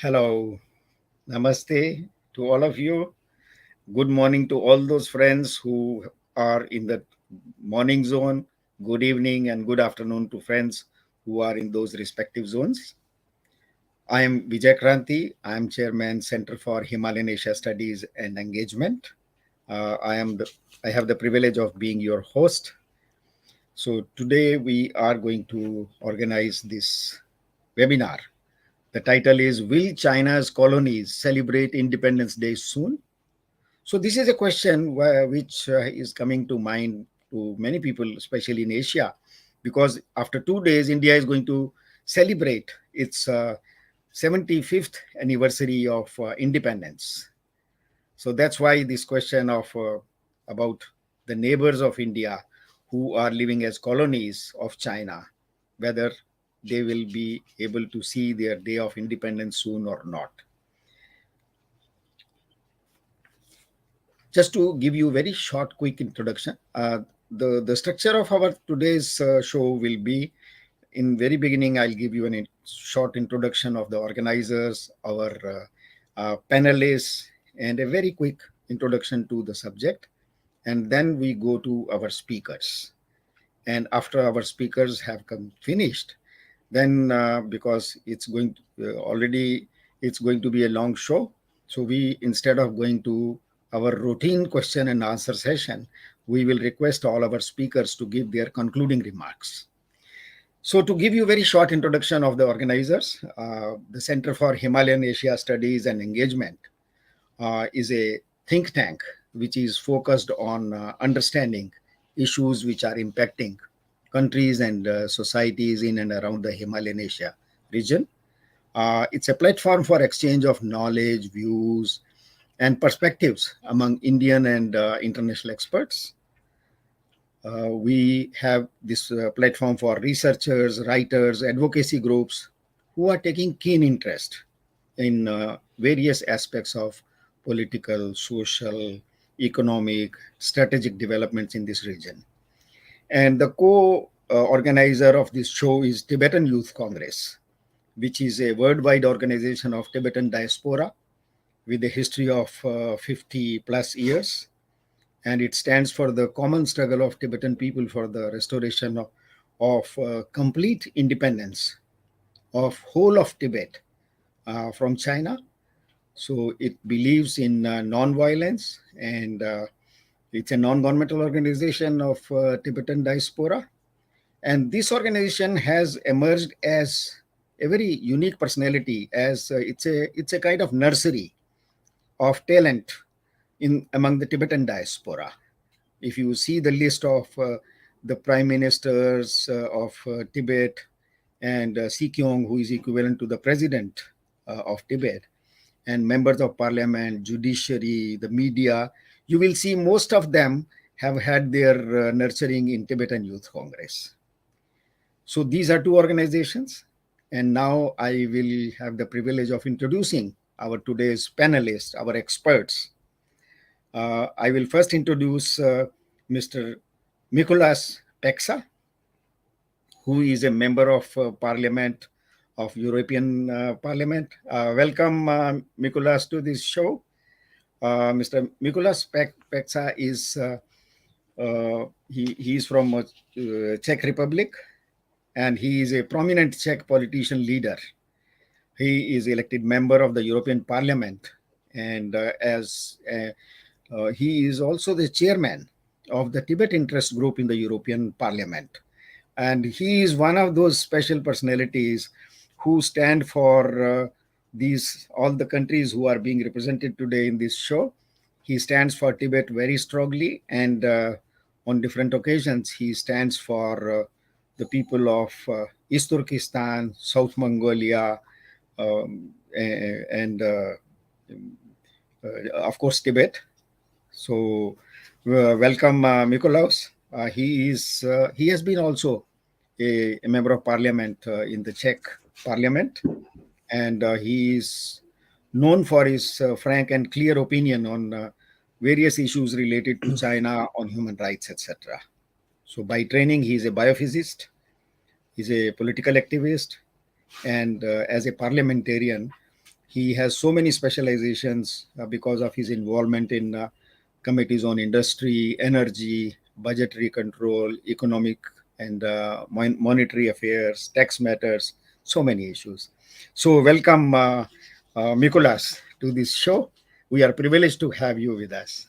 Hello, namaste to all of you. Good morning to all those friends who are in the morning zone. Good evening and good afternoon to friends who are in those respective zones. I am Vijay Kranti. I am Chairman Center for Himalayan Asia Studies and Engagement. Uh, I am the, I have the privilege of being your host. So today we are going to organize this webinar. The title is Will China's Colonies Celebrate Independence Day Soon? So this is a question which is coming to mind to many people, especially in Asia, because after 2 days, India is going to celebrate its 75th anniversary of independence. So that's why this question of about the neighbors of India who are living as colonies of China, whether they will be able to see their day of independence soon or not. Just to give you a very short, quick introduction, the structure of our today's show will be in very beginning. I'll give you a short introduction of the organizers, our panelists, and a very quick introduction to the subject, and then we go to our speakers. And after our speakers have come finished, then because it's going to, already it's going to be a long show, so we, instead of going to our routine question and answer session, we will request all our speakers to give their concluding remarks. So to give you a very short introduction of the organizers, the Center for Himalayan Asia Studies and Engagement is a think tank which is focused on understanding issues which are impacting countries and societies in and around the Himalayan Asia region. It's a platform for exchange of knowledge, views, and perspectives among Indian and international experts. We have this platform for researchers, writers, advocacy groups who are taking keen interest in various aspects of political, social, economic, strategic developments in this region. And the co-organizer of this show is Tibetan Youth Congress, which is a worldwide organization of Tibetan diaspora with a history of 50 plus years. And it stands for the common struggle of Tibetan people for the restoration of complete independence of whole of Tibet from China. So it believes in non-violence, and it's a non-governmental organization of Tibetan diaspora. And this organization has emerged as a very unique personality, as it's a kind of nursery of talent in among the Tibetan diaspora. If you see the list of the prime ministers of Tibet and Sikyong, who is equivalent to the president of Tibet, and members of parliament, judiciary, the media, you will see most of them have had their nurturing in Tibetan Youth Congress. So these are two organizations. And now I will have the privilege of introducing our today's panelists, our experts. I will first introduce Mr. Mikulas Peksa, who is a member of Parliament of European Parliament. Welcome, Mikulas, to this show. Mr. Mikulas Peksa is he is from Czech Republic, and he is a prominent Czech politician leader. He is elected member of the European Parliament, and he is also the chairman of the Tibet Interest Group in the European Parliament. And he is one of those special personalities who stand for all the countries who are being represented today in this show. He stands for Tibet very strongly, and on different occasions, he stands for the people of East Turkestan, South Mongolia, and of course, Tibet. So, welcome, Mikolaus. He has been also a member of parliament in the Czech parliament, and he is known for his frank and clear opinion on various issues related to China, on human rights, etc. So, by training, he is a biophysicist, he's a political activist, and as a parliamentarian, He has so many specializations because of his involvement in committees on industry, energy, budgetary control, economic and monetary affairs, tax matters, so many issues. So, welcome, Mikulas, to this show. We are privileged to have you with us.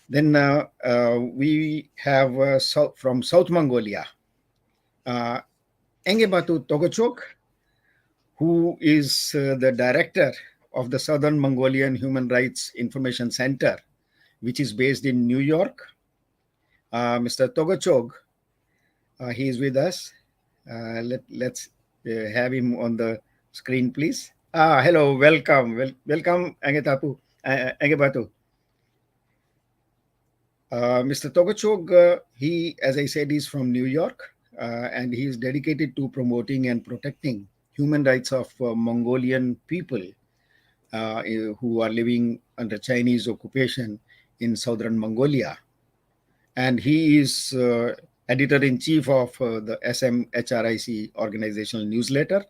Then we have from South Mongolia, uh, Engebatu Togochok, who is the director of the Southern Mongolian Human Rights Information Center, which is based in New York. Mr. Togochog, he is with us. Let's have him on the screen, please. Hello, welcome. Welcome, Angebatu. Mr. Togochog, he, as I said, is from New York, and he is dedicated to promoting and protecting human rights of Mongolian people who are living under Chinese occupation in southern Mongolia. And he is editor in chief of the SMHRIC organizational newsletter,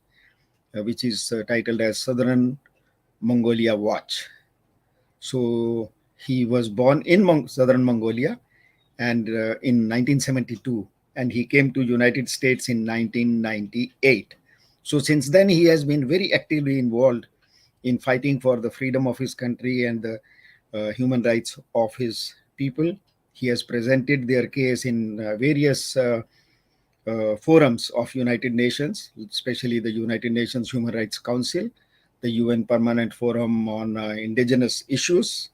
which is titled as Southern Mongolia Watch. So he was born in southern Mongolia and in 1972, and he came to United States in 1998. So since then, he has been very actively involved in fighting for the freedom of his country and the human rights of his people. He has presented their case in various forums of United Nations, especially the United Nations Human Rights Council, the UN Permanent Forum on Indigenous Issues,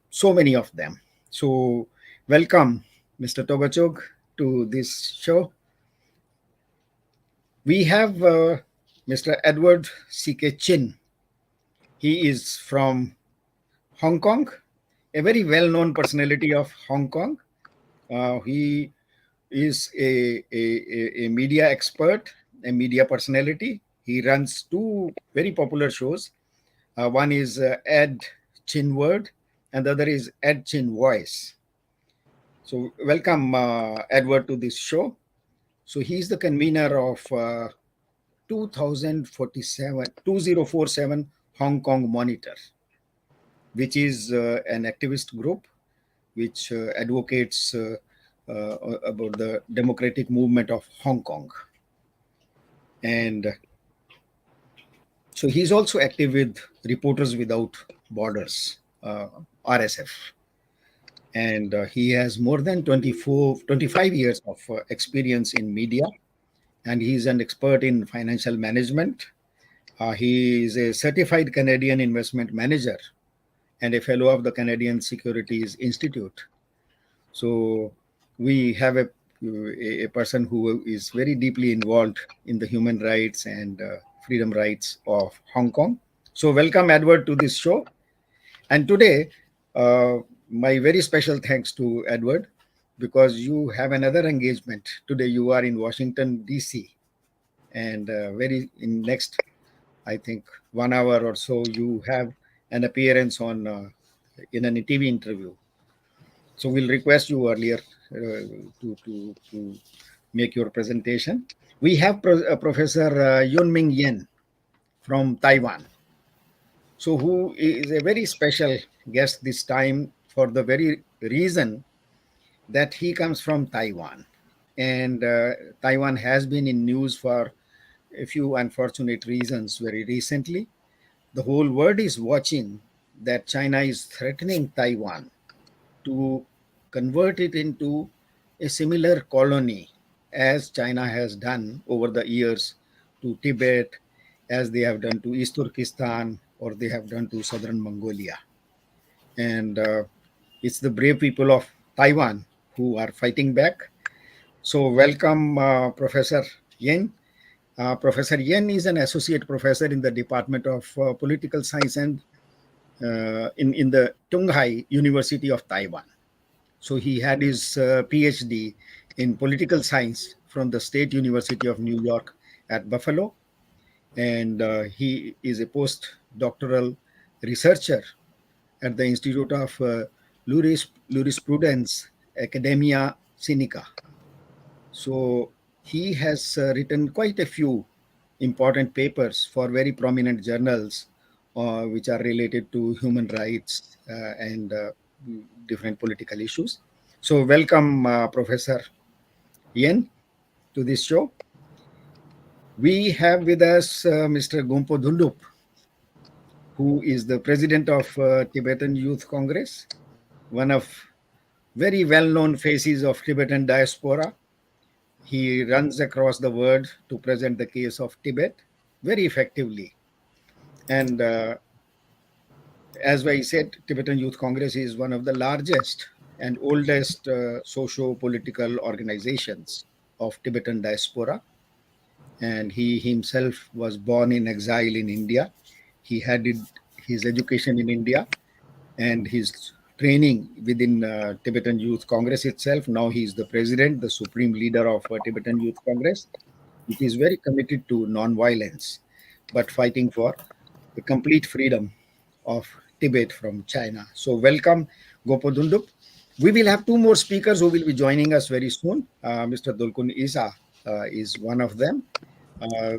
so many of them. So, welcome, Mr. Togachog, to this show. We have Mr. Edward C.K. Chin. He is from Hong Kong, a very well known personality of Hong Kong. He is a media expert, a media personality. He runs two very popular shows. One is Ed Chin Word, and the other is Ed Chin Voice. So, welcome, Edward, to this show. So, he's the convener of 2047 Hong Kong Monitor, which is an activist group which advocates about the democratic movement of Hong Kong. And so he's also active with Reporters Without Borders, RSF. And he has more than 25 years of experience in media, and he's an expert in financial management. He is a certified Canadian investment manager and a fellow of the Canadian Securities Institute. So we have a person who is very deeply involved in the human rights and freedom rights of Hong Kong. So welcome, Edward, to this show. And today, my very special thanks to Edward, because you have another engagement. Today you are in Washington, D.C. And very in next, I think, 1 hour or so, you have an appearance on in a TV interview. So we'll request you earlier to make your presentation. We have Professor Yunming Yen from Taiwan. So who is a very special guest this time for the very reason that he comes from Taiwan. And Taiwan has been in news for a few unfortunate reasons very recently. The whole world is watching that China is threatening Taiwan to convert it into a similar colony as China has done over the years to Tibet, as they have done to East Turkestan, or they have done to southern Mongolia. And it's the brave people of Taiwan who are fighting back. So, welcome, Professor Yen. Professor Yen is an associate professor in the Department of Political Science and in the Tunghai University of Taiwan. So he had his PhD in political science from the State University of New York at Buffalo, and he is a postdoctoral researcher at the Institute of Jurisprudence Academia Sinica. So he has written quite a few important papers for very prominent journals which are related to human rights and different political issues. So, welcome, Professor Yen, to this show. We have with us Mr. Gumpo Dundup, who is the president of Tibetan Youth Congress, one of very well-known faces of Tibetan diaspora. He runs across the world to present the case of Tibet very effectively. And as I said, Tibetan Youth Congress is one of the largest and oldest socio-political organizations of Tibetan diaspora. And he himself was born in exile in India. He had his education in India and his training within Tibetan Youth Congress itself. Now he is the president, the supreme leader of Tibetan Youth Congress. It is very committed to non-violence, but fighting for the complete freedom of Tibet from China. So welcome, Gopo Dundup. We will have two more speakers who will be joining us very soon. Mr. Dulkun Isa is one of them. Uh,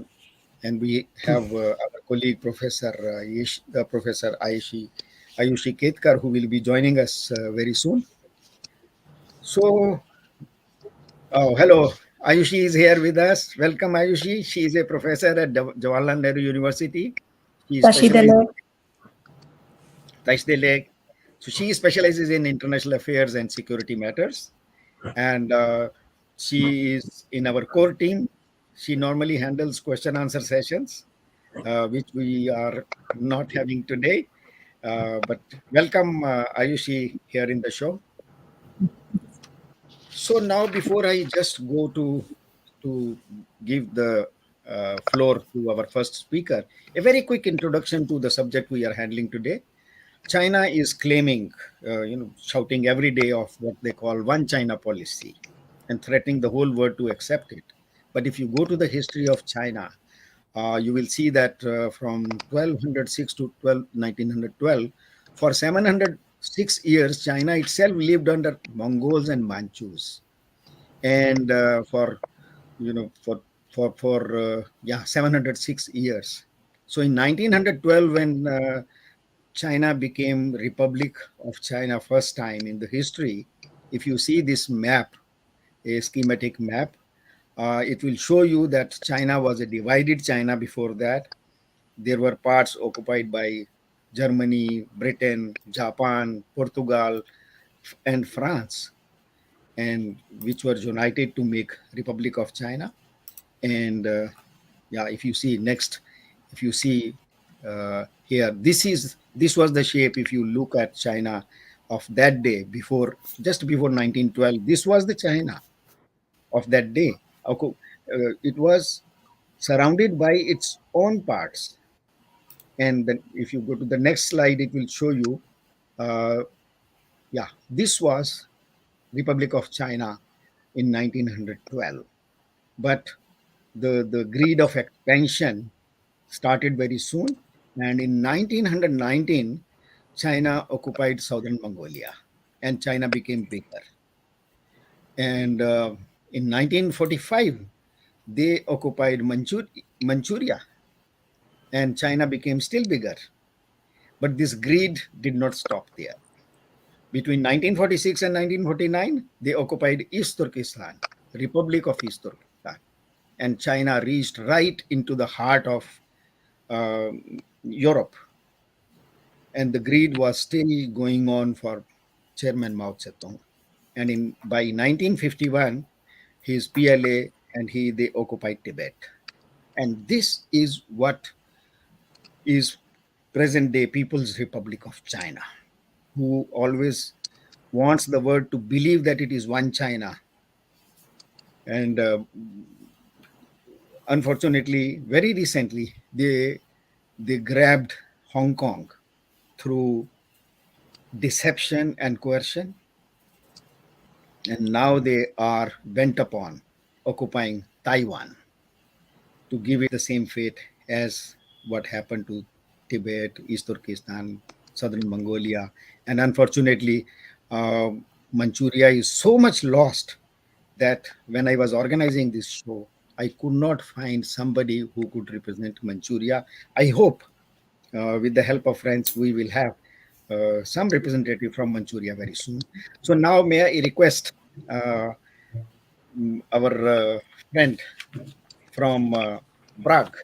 and we have our colleague, Professor Ayushi Ketkar, who will be joining us very soon. So, oh, hello. Ayushi is here with us. Welcome, Ayushi. She is a professor at Jawaharlal Nehru University. She specializes Tashidele. Taishdelek. So she specializes in international affairs and security matters. And she is in our core team. She normally handles question answer sessions, which we are not having today. But welcome, Ayushi, here in the show. So now, before I just go to give the floor to our first speaker, a very quick introduction to the subject we are handling today. China is claiming, shouting every day of what they call one China policy and threatening the whole world to accept it. But if you go to the history of China, you will see that from 1206 to 1912, for 706 years, China itself lived under Mongols and Manchus. And for 706 years. So in 1912, when China became Republic of China first time in the history, if you see this map, a schematic map, it will show you that China was a divided China before that. There were parts occupied by Germany, Britain, Japan, Portugal, and France, and which were united to make Republic of China. And yeah, if you see next, if you see here, this was the shape. If you look at China of that day, before, just before 1912, this was the China of that day. It was surrounded by its own parts. And then if you go to the next slide, it will show you, uh, yeah, this was Republic of China in 1912. But the greed of expansion started very soon. And in 1919, China occupied southern Mongolia and China became bigger. And in 1945, they occupied Manchuria and China became still bigger. But this greed did not stop there. Between 1946 and 1949, they occupied East Turkestan, Republic of East Turkestan. And China reached right into the heart of Europe. And the greed was still going on for Chairman Mao Zedong. And by 1951, his PLA and they occupied Tibet. And this is what is present day People's Republic of China, who always wants the world to believe that it is one China. And unfortunately, very recently, they grabbed Hong Kong through deception and coercion, and now they are bent upon occupying Taiwan to give it the same fate as what happened to Tibet, East Turkestan, Southern Mongolia, and unfortunately, Manchuria is so much lost that when I was organizing this show, I could not find somebody who could represent Manchuria. I hope, with the help of friends, we will have some representative from Manchuria very soon. So now, may I request uh, our friend from Prague,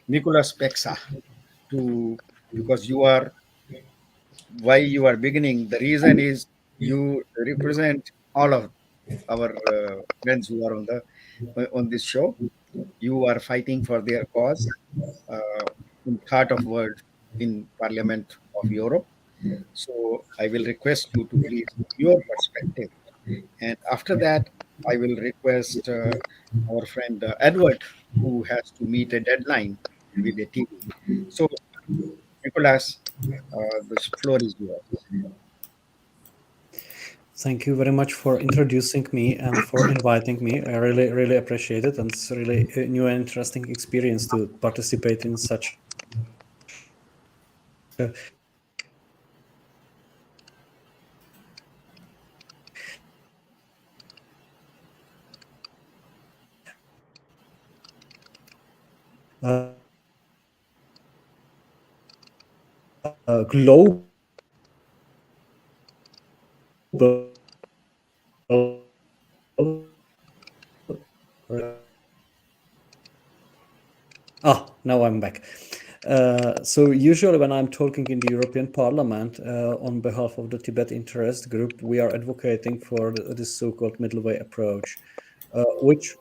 Nicholas Pexa, to, because you are, why you are beginning. The reason is you represent all of our friends who are on this show. You are fighting for their cause in heart of world in Parliament of Europe. So I will request you to please give your perspective, and after that I will request our friend Edward, who has to meet a deadline with a TV. So Nicholas, the floor is yours. Thank you very much for introducing me and for inviting me. I really, really appreciate it, and it's really a new and interesting experience to participate in such a now I'm back. So usually when I'm talking in the European Parliament on behalf of the Tibet interest group, we are advocating for this so-called middle way approach, which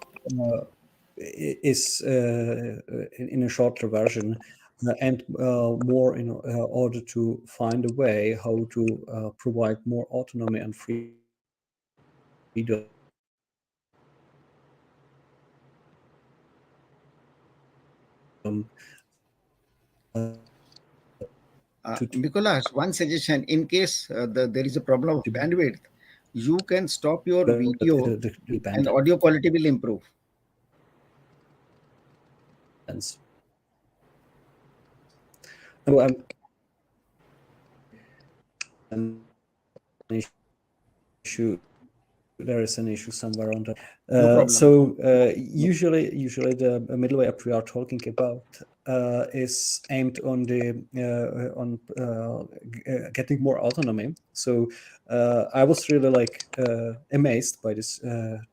is in a shorter version and more in order to find a way how to provide more autonomy and freedom to Nicholas, one suggestion: in case there is a problem of bandwidth, you can stop your video and independence. audio quality will improve. There is an issue somewhere on that. No problem. Usually the middle way app we are talking about is aimed on the getting more autonomy. So I was really like amazed by this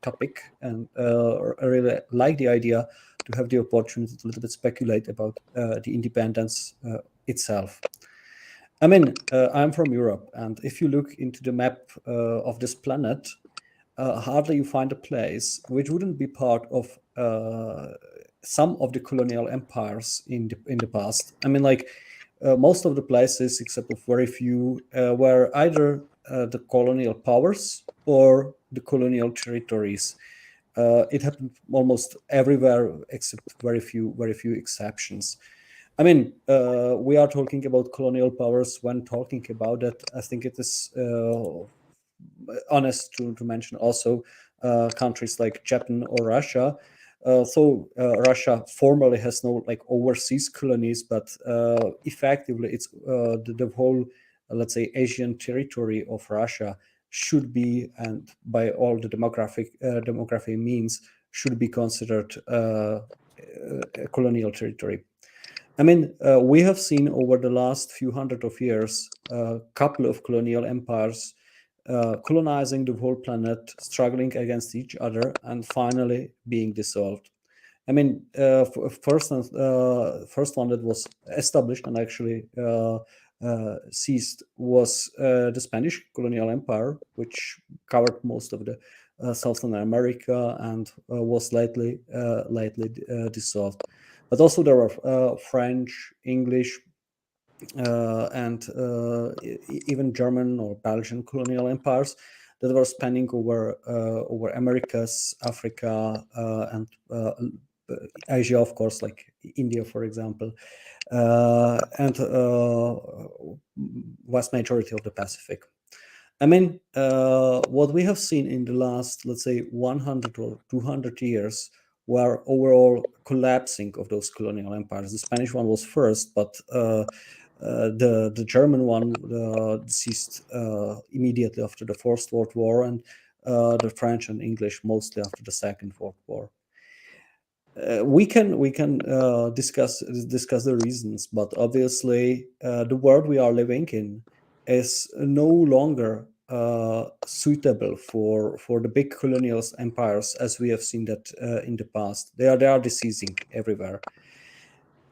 topic, and I really like the idea to have the opportunity to a little bit speculate about the independence itself. I mean, I'm from Europe, and if you look into the map of this planet, hardly you find a place which wouldn't be part of some of the colonial empires in the past. I mean, like most of the places, except of very few, were either the colonial powers or the colonial territories. It happened almost everywhere, except very few exceptions. I mean, we are talking about colonial powers when talking about it. I think it is honest to mention also countries like Japan or Russia. Russia formally has no like overseas colonies, but effectively it's the whole, let's say, Asian territory of Russia should be, and by all the demography means, should be considered a colonial territory. I mean, we have seen over the last few hundred of years a couple of colonial empires colonizing the whole planet, struggling against each other, and finally being dissolved. I mean, first one that was established and actually ceased was the Spanish colonial empire, which covered most of the Southern America and was lately dissolved. But also there were French, English, and even German or Belgian colonial empires that were spanning over Americas, Africa, and Asia, of course, like India, for example, and vast majority of the Pacific. I mean, what we have seen in the last, let's say, 100 or 200 years were overall collapsing of those colonial empires. The Spanish one was first, but the German one ceased immediately after the First World War, and the French and English mostly after the Second World War. we can discuss the reasons, but obviously the world we are living in is no longer suitable for the big colonial empires as we have seen that in the past. They are deceasing everywhere.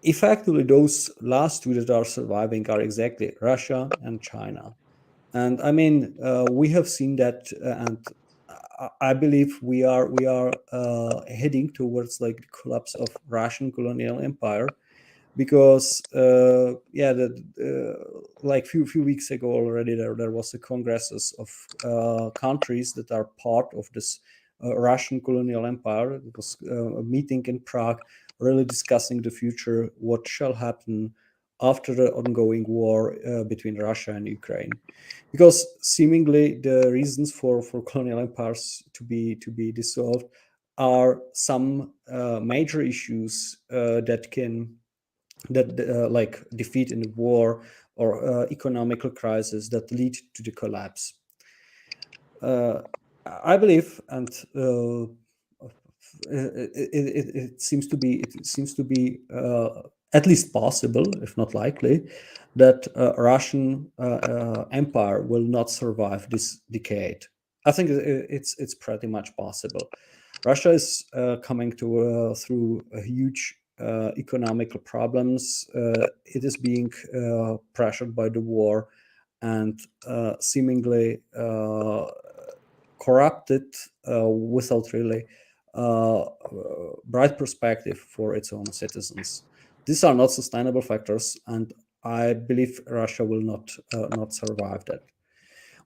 Effectively, those last two that are surviving are exactly Russia and China. And I mean, we have seen that, and I believe we are heading towards like the collapse of Russian colonial empire, because yeah, like few weeks ago already there was a congresses of countries that are part of this Russian colonial empire. It was a meeting in Prague, really discussing the future, what shall happen after the ongoing war between Russia and Ukraine, because seemingly the reasons for colonial empires to be dissolved are some major issues that like defeat in the war or economical crisis that lead to the collapse. Uh, I believe, and it seems to be at least possible, if not likely, that Russian empire will not survive this decade. I think it's pretty much possible. Russia is coming to through a huge economical problems. It is being pressured by the war, and seemingly corrupted without really bright perspective for its own citizens. These are not sustainable factors, and I believe Russia will not survive that.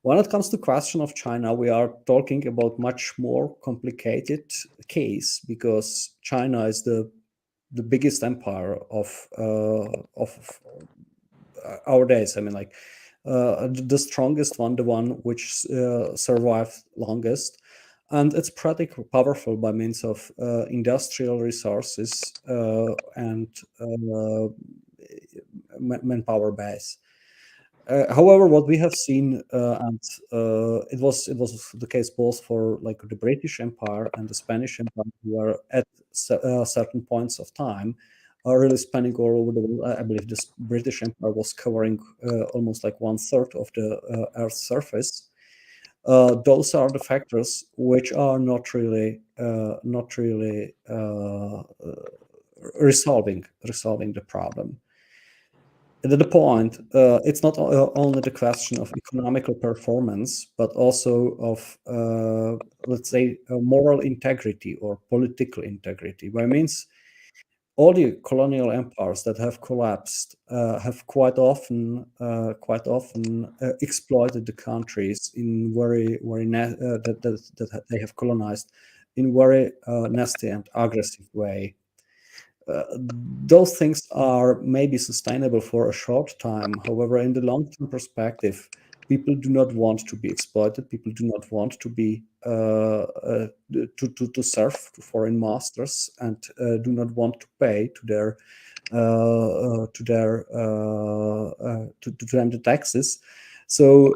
When it comes to question of China, we are talking about much more complicated case, because China is the biggest empire of our days. I mean, like the strongest one, the one which survived longest, and it's pretty powerful by means of industrial resources and manpower base. However, what we have seen, and it was the case both for like the British Empire and the Spanish Empire, who are at certain points of time are really spanning all over the world. I believe this British Empire was covering almost like one third of the Earth's surface. Those are the factors which are not really resolving the problem. And at the point, it's not only the question of economical performance, but also of, let's say, moral integrity or political integrity. By means, all the colonial empires that have collapsed have quite often exploited the countries in that they have colonized in very nasty and aggressive way. Those things are maybe sustainable for a short time. However, in the long-term perspective, people do not want to be exploited. People do not want to be to serve to foreign masters, and do not want to pay to them the taxes. So,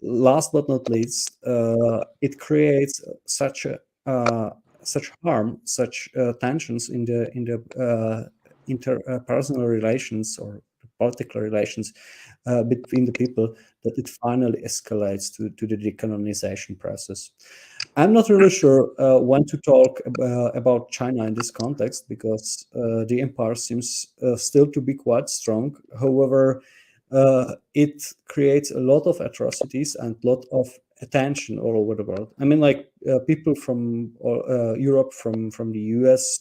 last but not least, it creates such harm, such tensions in the interpersonal relations or political relations between the people, that it finally escalates to the decolonization process. I'm not really sure when to talk about China in this context, because the empire seems still to be quite strong. However, it creates a lot of atrocities and a lot of attention all over the world. I mean, like people from Europe, from the US,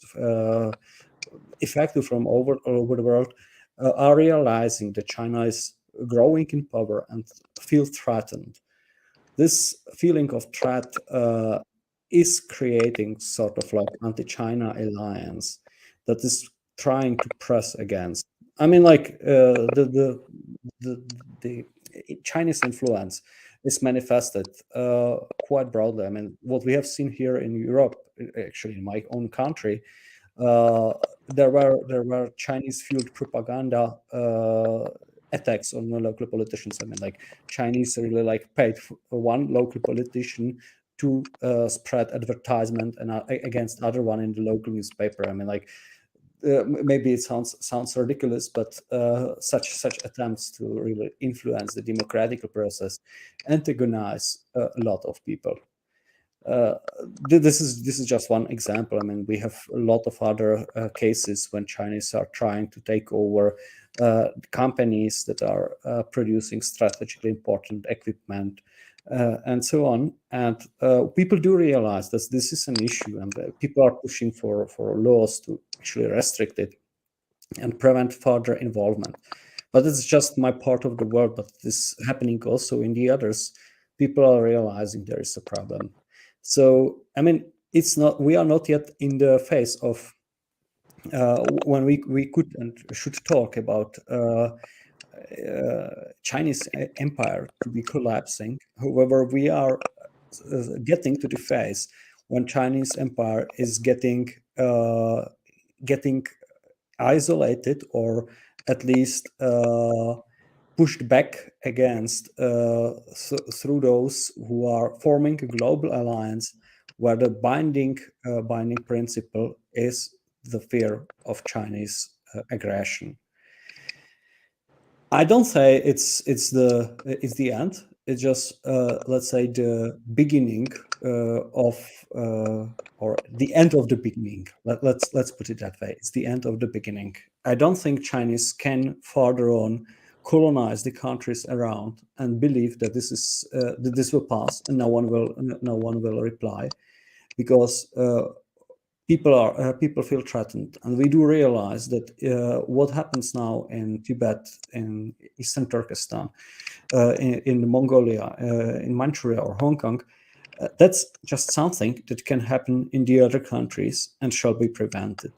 effective from all over the world, are realizing that China is growing in power and feel threatened. This feeling of threat is creating sort of like anti-China alliance that is trying to press against. I mean, like the, the Chinese influence is manifested quite broadly. I mean, what we have seen here in Europe, actually in my own country, uh, there were Chinese fueled propaganda attacks on the local politicians. I mean, like Chinese really like paid for one local politician to spread advertisement and against other one in the local newspaper. I mean, like maybe it sounds ridiculous, but such attempts to really influence the democratic process antagonize a lot of people. Uh, this is just one example. I mean, we have a lot of other cases when Chinese are trying to take over companies that are producing strategically important equipment and so on. And people do realize that this is an issue, and people are pushing for laws to actually restrict it and prevent further involvement. But it's just my part of the world, but this is happening also in the others. People are realizing there is a problem. So, I mean, it's not, we are not yet in the phase of when we could and should talk about Chinese empire to be collapsing. However, we are getting to the phase when Chinese empire is getting isolated, or at least pushed back against through those who are forming a global alliance where the binding principle is the fear of Chinese aggression. I don't say it's the end. It's just let's say the beginning of or the end of the beginning. Let's put it that way. It's the end of the beginning. I don't think Chinese can further on colonize the countries around and believe that this will pass and no one will reply, because people feel threatened, and we do realize that what happens now in Tibet, in Eastern Turkestan, in Mongolia, in Manchuria or Hong Kong, that's just something that can happen in the other countries and shall be prevented.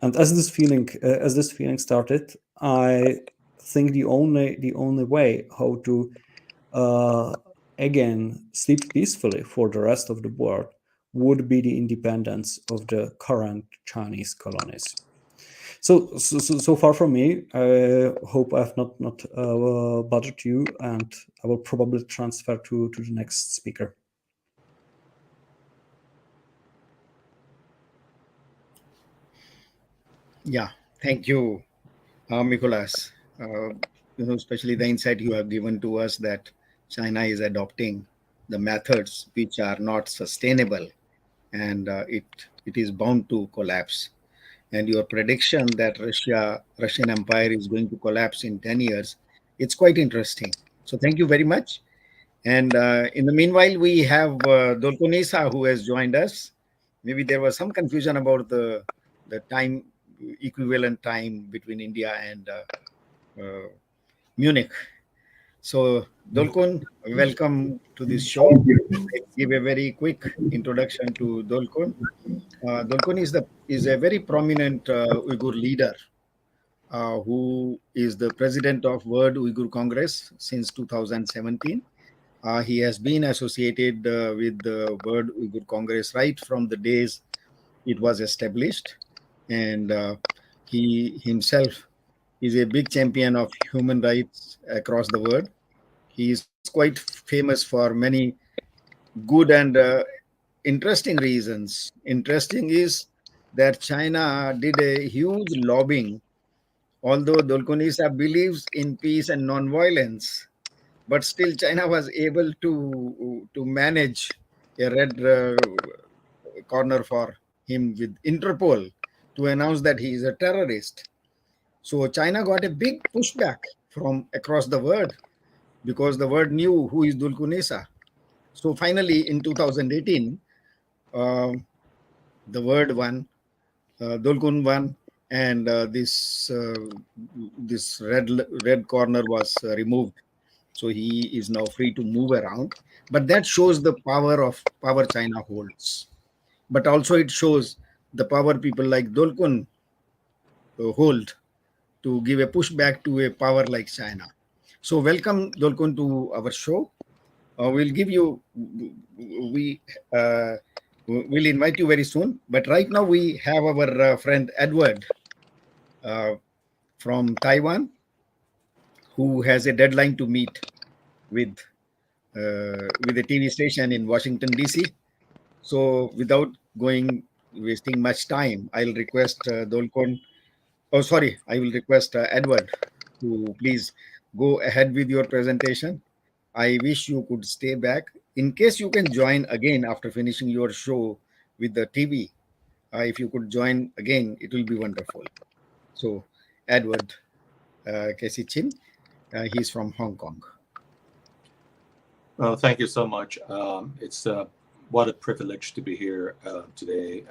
And as this feeling started, I think the only way how to again sleep peacefully for the rest of the world would be the independence of the current Chinese colonies. So far from me. I hope I have not bothered you, and I will probably transfer to the next speaker. Yeah, thank you, Nicholas. Especially the insight you have given to us that China is adopting the methods which are not sustainable, and it is bound to collapse. And your prediction that Russian Empire is going to collapse in 10 years, it's quite interesting. So thank you very much. And in the meanwhile, we have Dolkonisa who has joined us. Maybe there was some confusion about the time equivalent time between India and uh, Munich. So Dolkun, welcome to this show. Let's give a very quick introduction to Dolkun. Dolkun is a very prominent Uyghur leader who is the president of World Uyghur Congress since 2017. He has been associated with the World Uyghur Congress right from the days it was established, and he himself is a big champion of human rights across the world. He is quite famous for many good and interesting reasons. Interesting is that China did a huge lobbying, although Dolkonisa believes in peace and non-violence, but still China was able to manage a red corner for him with Interpol to announce that he is a terrorist. So China got a big pushback from across the world because the world knew who is Dulkunesa. So finally, in 2018, um, the world won, Dulkun won, and this red corner was removed. So he is now free to move around. But that shows the power China holds. But also it shows the power people like Dolkun hold to give a pushback to a power like China. So welcome Dolkun to our show. We'll give you we will invite you very soon. But right now we have our friend Edward uh, from Taiwan who has a deadline to meet with with a TV station in Washington, D.C. So, without wasting much time, I'll request Dolkon. Oh, sorry, I will request Edward to please go ahead with your presentation. I wish you could stay back. In case you can join again after finishing your show with the TV, if you could join again, it will be wonderful. So, Edward Kesichin, he's from Hong Kong. Well, thank you so much. It's what a privilege to be here today,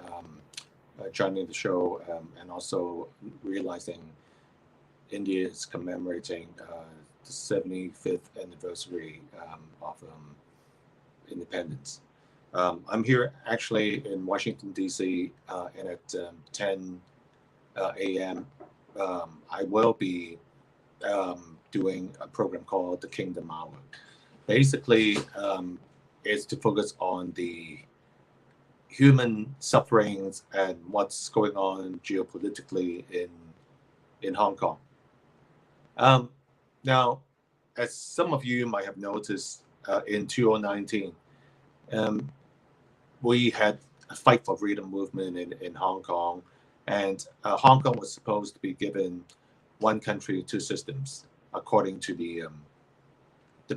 joining the show, and also realizing India is commemorating the 75th anniversary of independence. I'm here actually in Washington, D.C., and at 10 a.m. I will be doing a program called The Kingdom Hour. Basically, is to focus on the human sufferings and what's going on geopolitically in Hong Kong. Now, as some of you might have noticed, in 2019, we had a fight for freedom movement in Hong Kong, and Hong Kong was supposed to be given one country, two systems, according to the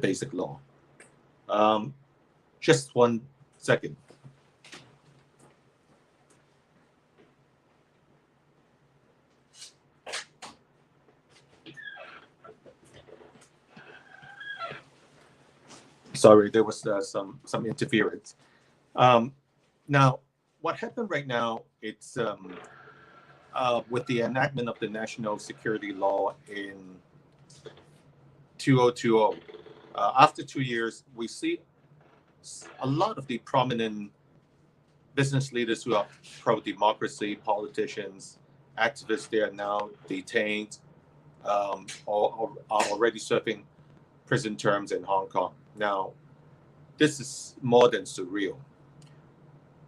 basic law. Just 1 second. Sorry, there was some interference. Now, what happened right now, it's with the enactment of the national security law in 2020. After 2 years, we see a lot of the prominent business leaders who are pro-democracy, politicians, activists, they are now detained or are already serving prison terms in Hong Kong. Now, this is more than surreal.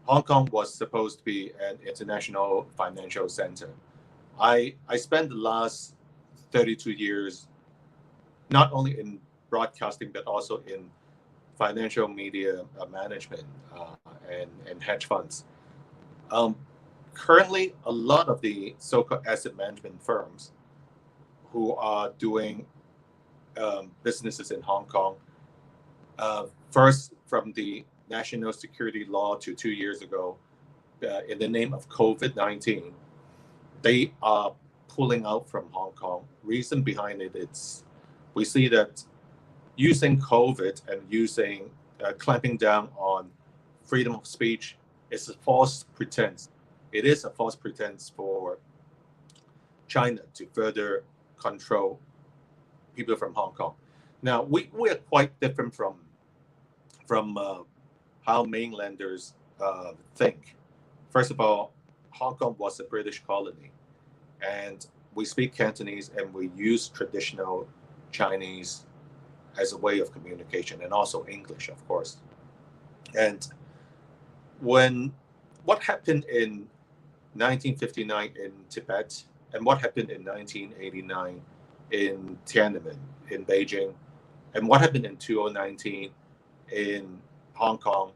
Hong Kong was supposed to be an international financial center. I spent the last 32 years not only in broadcasting, but also in financial media management and hedge funds. Currently, a lot of the so-called asset management firms who are doing businesses in Hong Kong, first from the national security law to 2 years ago, in the name of COVID-19, they are pulling out from Hong Kong. Reason behind it, we see that using COVID and using clamping down on freedom of speech is a false pretense. It is a false pretense for China to further control people from Hong Kong. Now, we are quite different from how mainlanders think. First of all, Hong Kong was a British colony, and we speak Cantonese and we use traditional Chinese as a way of communication, and also English, of course. And what happened in 1959 in Tibet, and what happened in 1989 in Tiananmen, in Beijing, and what happened in 2019 in Hong Kong,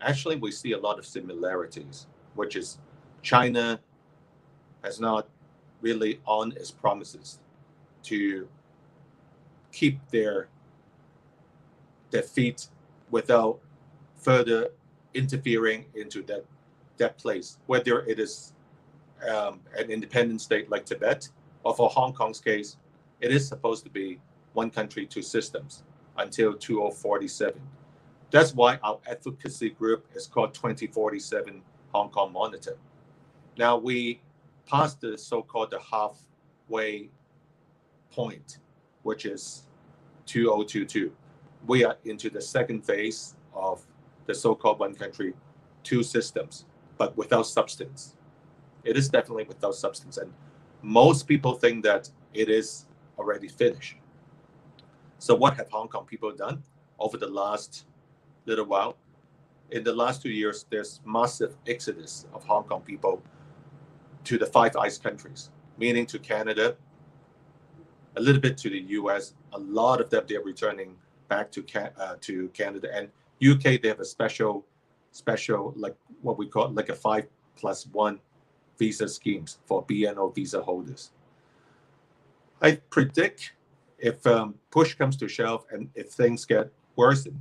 actually we see a lot of similarities, which is China has not really on its promises to keep their feet without further interfering into that place, whether it is an independent state like Tibet, or for Hong Kong's case, it is supposed to be one country, two systems until 2047. That's why our advocacy group is called 2047 Hong Kong Monitor. Now we passed the so-called the halfway point, which is 2022. We are into the second phase of the so-called one country, two systems, but without substance. It is definitely without substance. And most people think that it is already finished. So what have Hong Kong people done over the last little while? In the last 2 years, there's massive exodus of Hong Kong people to the Five Eyes countries, meaning to Canada, a little bit to the US. A lot of them, they're returning back to Canada. And UK, they have a special like what we call like a 5+1 visa schemes for BNO visa holders. I predict if push comes to shove and if things get worsened,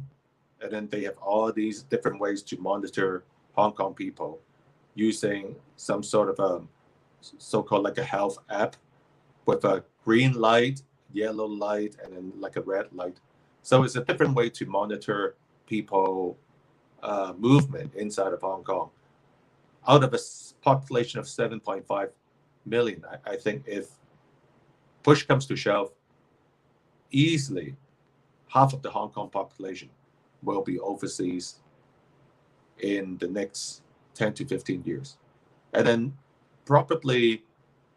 and then they have all these different ways to monitor Hong Kong people using some sort of a so-called like a health app with a green light, yellow light, and then like a red light. So it's a different way to monitor people movement inside of Hong Kong. Out of a population of 7.5 million, I think if push comes to shove, easily half of the Hong Kong population will be overseas in the next 10 to 15 years. And then probably,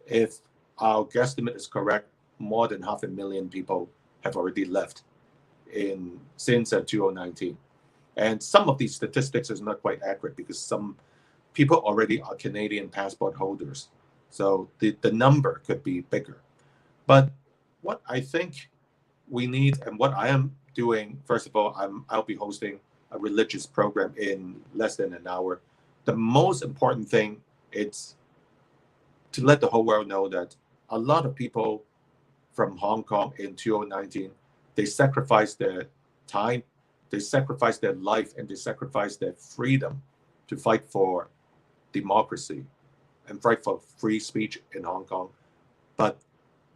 if our guesstimate is correct, more than 500,000 people have already left since 2019. And some of these statistics is not quite accurate because some people already are Canadian passport holders. So the number could be bigger. But what I think we need, and what I am doing, first of all, I'll be hosting a religious program in less than an hour. The most important thing is to let the whole world know that a lot of people from Hong Kong in 2019, they sacrificed their time, they sacrificed their life, and they sacrificed their freedom to fight for democracy and fight for free speech in Hong Kong. But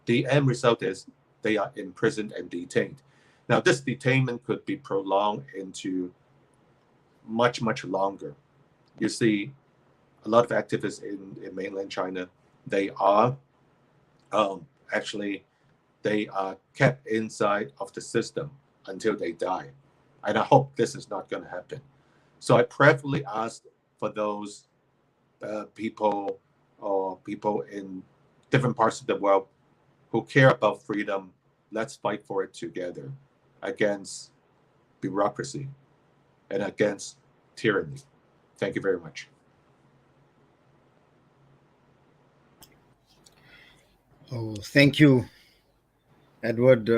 the end result is they are imprisoned and detained. Now, this detainment could be prolonged into much, much longer. You see, a lot of activists in mainland China, they are they are kept inside of the system until they die. And I hope this is not going to happen. So I prayerfully ask for those people or people in different parts of the world who care about freedom, let's fight for it together against bureaucracy and against tyranny. Thank you very much. Oh, thank you, Edward.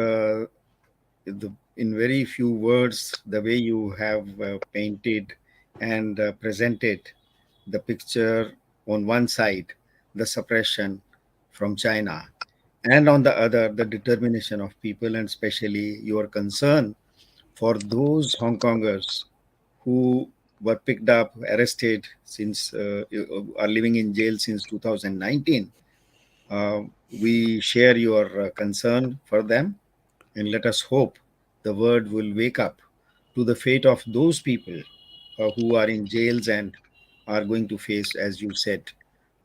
In very few words, the way you have painted and presented the picture, on one side, the suppression from China, and on the other, the determination of people, and especially your concern for those Hong Kongers who were picked up, arrested since are living in jail since 2019. Uh, we share your concern for them, and let us hope the world will wake up to the fate of those people who are in jails and are going to face, as you said,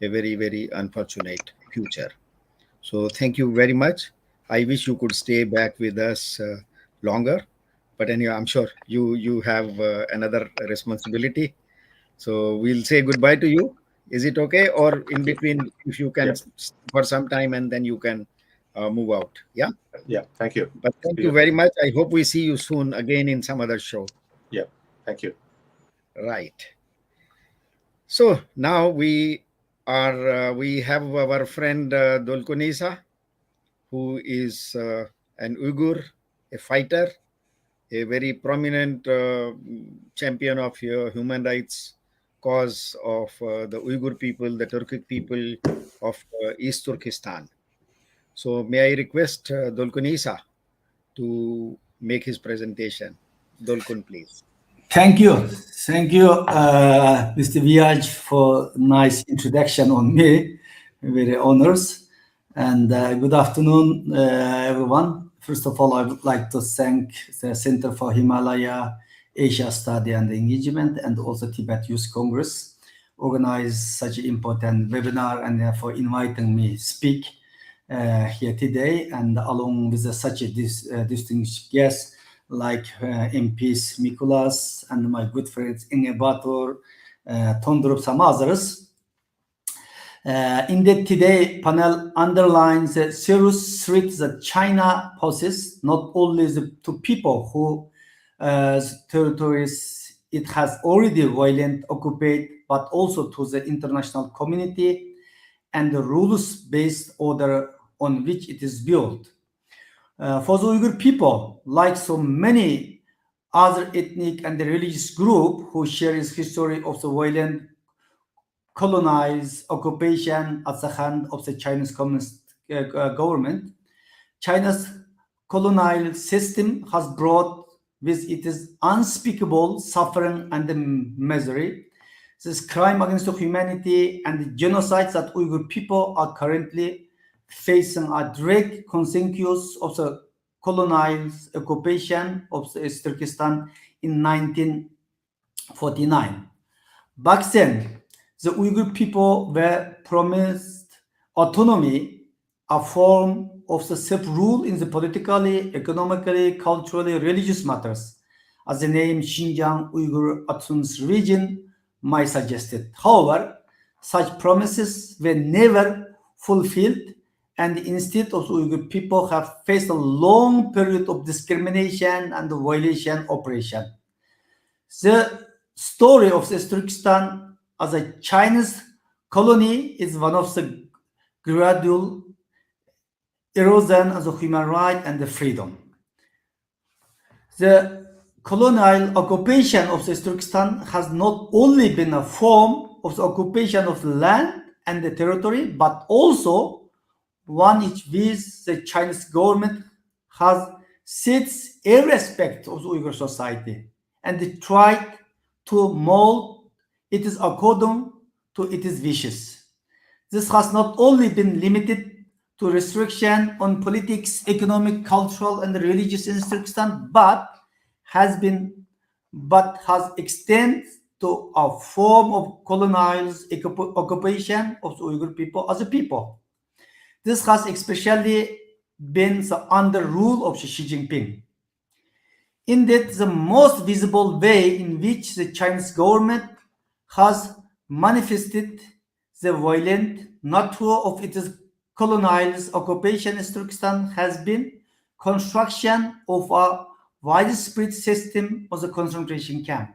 a very, very unfortunate future. So, thank you very much. I wish you could stay back with us longer, but anyway, I'm sure you have another responsibility. So we'll say goodbye to you. Is it okay? Or in Okay. between, if you can Yeah. for some time and then you can move out. Yeah. Yeah. Thank you. But thank See you you. very much. I hope we see you soon again in some other show. Yeah. Thank you. Right. So now we have our friend Dolkonisa, who is an Uyghur, a fighter, a very prominent champion of human rights cause of the Uyghur people, the Turkic people of East Turkestan. So may I request Dolkunisa to make his presentation. Dolkun, please. Thank you. Thank you, Mr. Viaj, for nice introduction on me. Very honors. And good afternoon, everyone. First of all, I would like to thank the Center for Himalaya Asia Study and Engagement and also Tibet Youth Congress organized such an important webinar and for inviting me speak here today, and along with such a distinguished guest like MPs Mikulas and my good friends Inge Batur, Tondrup, some others. Indeed, today panel underlines the serious threat that China poses not only to people who territories it has already violently occupied, but also to the international community and the rules-based order on which it is built. For the Uyghur people, like so many other ethnic and religious group who share its history of the violent colonized occupation at the hand of the Chinese Communist government, China's colonial system has brought with it is unspeakable suffering and misery. This crime against humanity and the genocides that Uyghur people are currently facing are direct consequences of the colonized occupation of Turkestan in 1949. Back then, the Uyghur people were promised autonomy, a form of the self-rule in the politically, economically, culturally, religious matters, as the name Xinjiang Uyghur Autonomous Region might suggest it. However, such promises were never fulfilled, and instead of the Uyghur people have faced a long period of discrimination and violation operation. The story of the Turkestan as a Chinese colony is one of the gradual erosion of the human right and the freedom. The colonial occupation of the Turkestan has not only been a form of the occupation of the land and the territory, but also one in which the Chinese government has seized every aspect of the Uyghur society and tried to mold it is according to its wishes. This has not only been limited to restriction on politics, economic, cultural, and religious in Turkestan, but has extended to a form of colonialized occupation of the Uyghur people as a people. This has especially been under rule of Xi Jinping. Indeed, the most visible way in which the Chinese government has manifested the violent nature of its colonialized occupation in Turkestan has been construction of a widespread system of the concentration camp,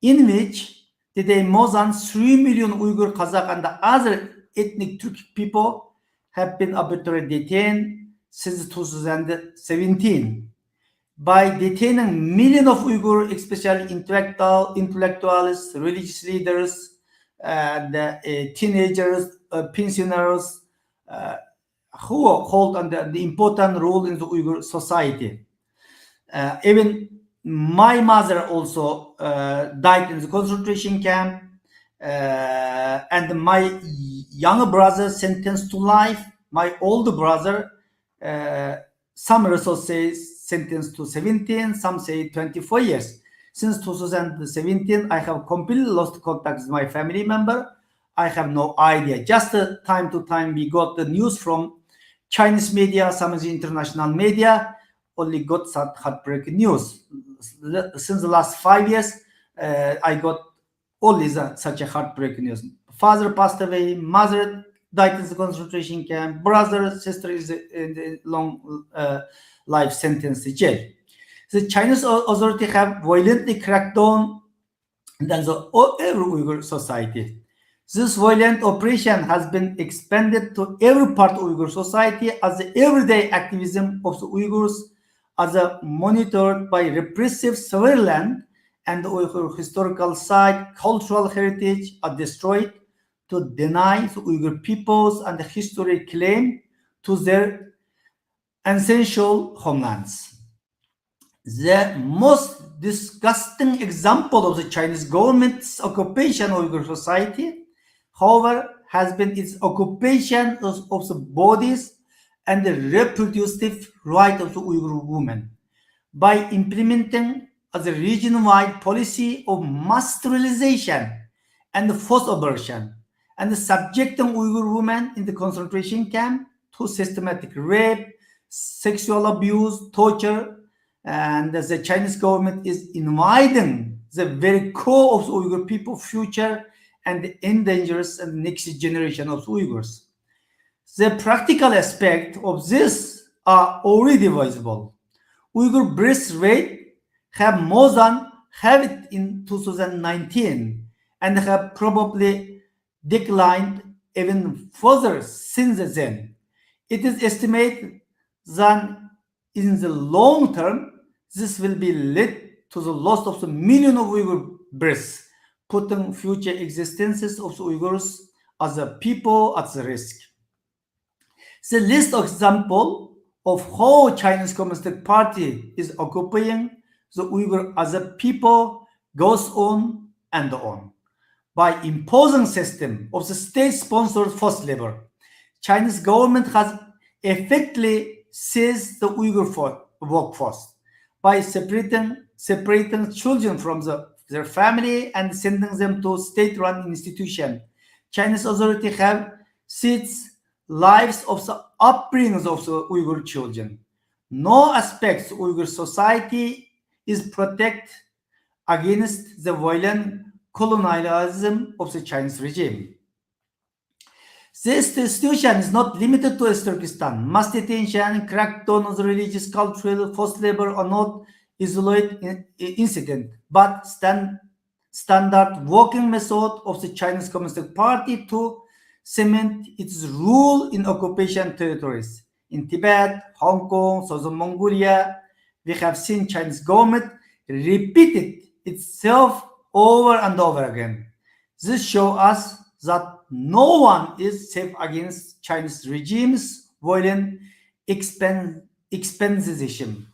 in which today more than 3 million Uyghur, Kazakh, and other ethnic Turkic people have been arbitrarily detained since 2017. By detaining millions of Uyghur, especially intellectuals, religious leaders, and teenagers, pensioners, who hold the important role in the Uyghur society. Even my mother also died in the concentration camp, and my younger brother sentenced to life. My older brother, some resources say sentenced to 17, some say 24 years. Since 2017, I have completely lost contact with my family member. I have no idea. Just time to time, we got the news from Chinese media, some of the international media, only got such heartbreaking news. Since the last 5 years, I got only such a heartbreaking news. Father passed away, mother died in the concentration camp, brother, sister is in the long life sentence to jail. The Chinese authority have violently cracked down on every Uyghur society. This violent operation has been expanded to every part of Uyghur society as the everyday activism of the Uyghurs as monitored by repressive surveillance, and the Uyghur historical site, cultural heritage are destroyed to deny the Uyghur peoples and the history claim to their ancestral homelands. The most disgusting example of the Chinese government's occupation of Uyghur society, however, has been its occupation of the bodies and the reproductive right of the Uyghur women by implementing a region-wide policy of mass sterilization and forced abortion, and subjecting Uyghur women in the concentration camp to systematic rape, sexual abuse, torture, and the Chinese government is inviting the very core of the Uyghur people future and endangers the next generation of Uyghurs. The practical aspect of this are already visible. Uyghur birth rate have more than have it in 2019 and have probably declined even further since then. It is estimated that in the long term, this will be led to the loss of the million of Uyghur births, putting future existences of the Uyghurs as a people at the risk. The list of example of how Chinese Communist Party is occupying the Uyghur as a people goes on and on. By imposing system of the state-sponsored forced labor, Chinese government has effectively seized the Uyghur workforce by separating children from their family and sending them to state-run institutions. Chinese authorities have seized lives of the upbringings of the Uyghur children. No aspect of Uyghur society is protected against the violent colonialism of the Chinese regime. This situation is not limited to Turkestan. Mass detention, crackdown on the religious, cultural, forced labor are not isolated incident, but standard working method of the Chinese Communist Party to cement its rule in occupation territories. In Tibet, Hong Kong, Southern Mongolia, we have seen Chinese government repeated itself over and over again. This shows us that no one is safe against Chinese regime's violent expansionism.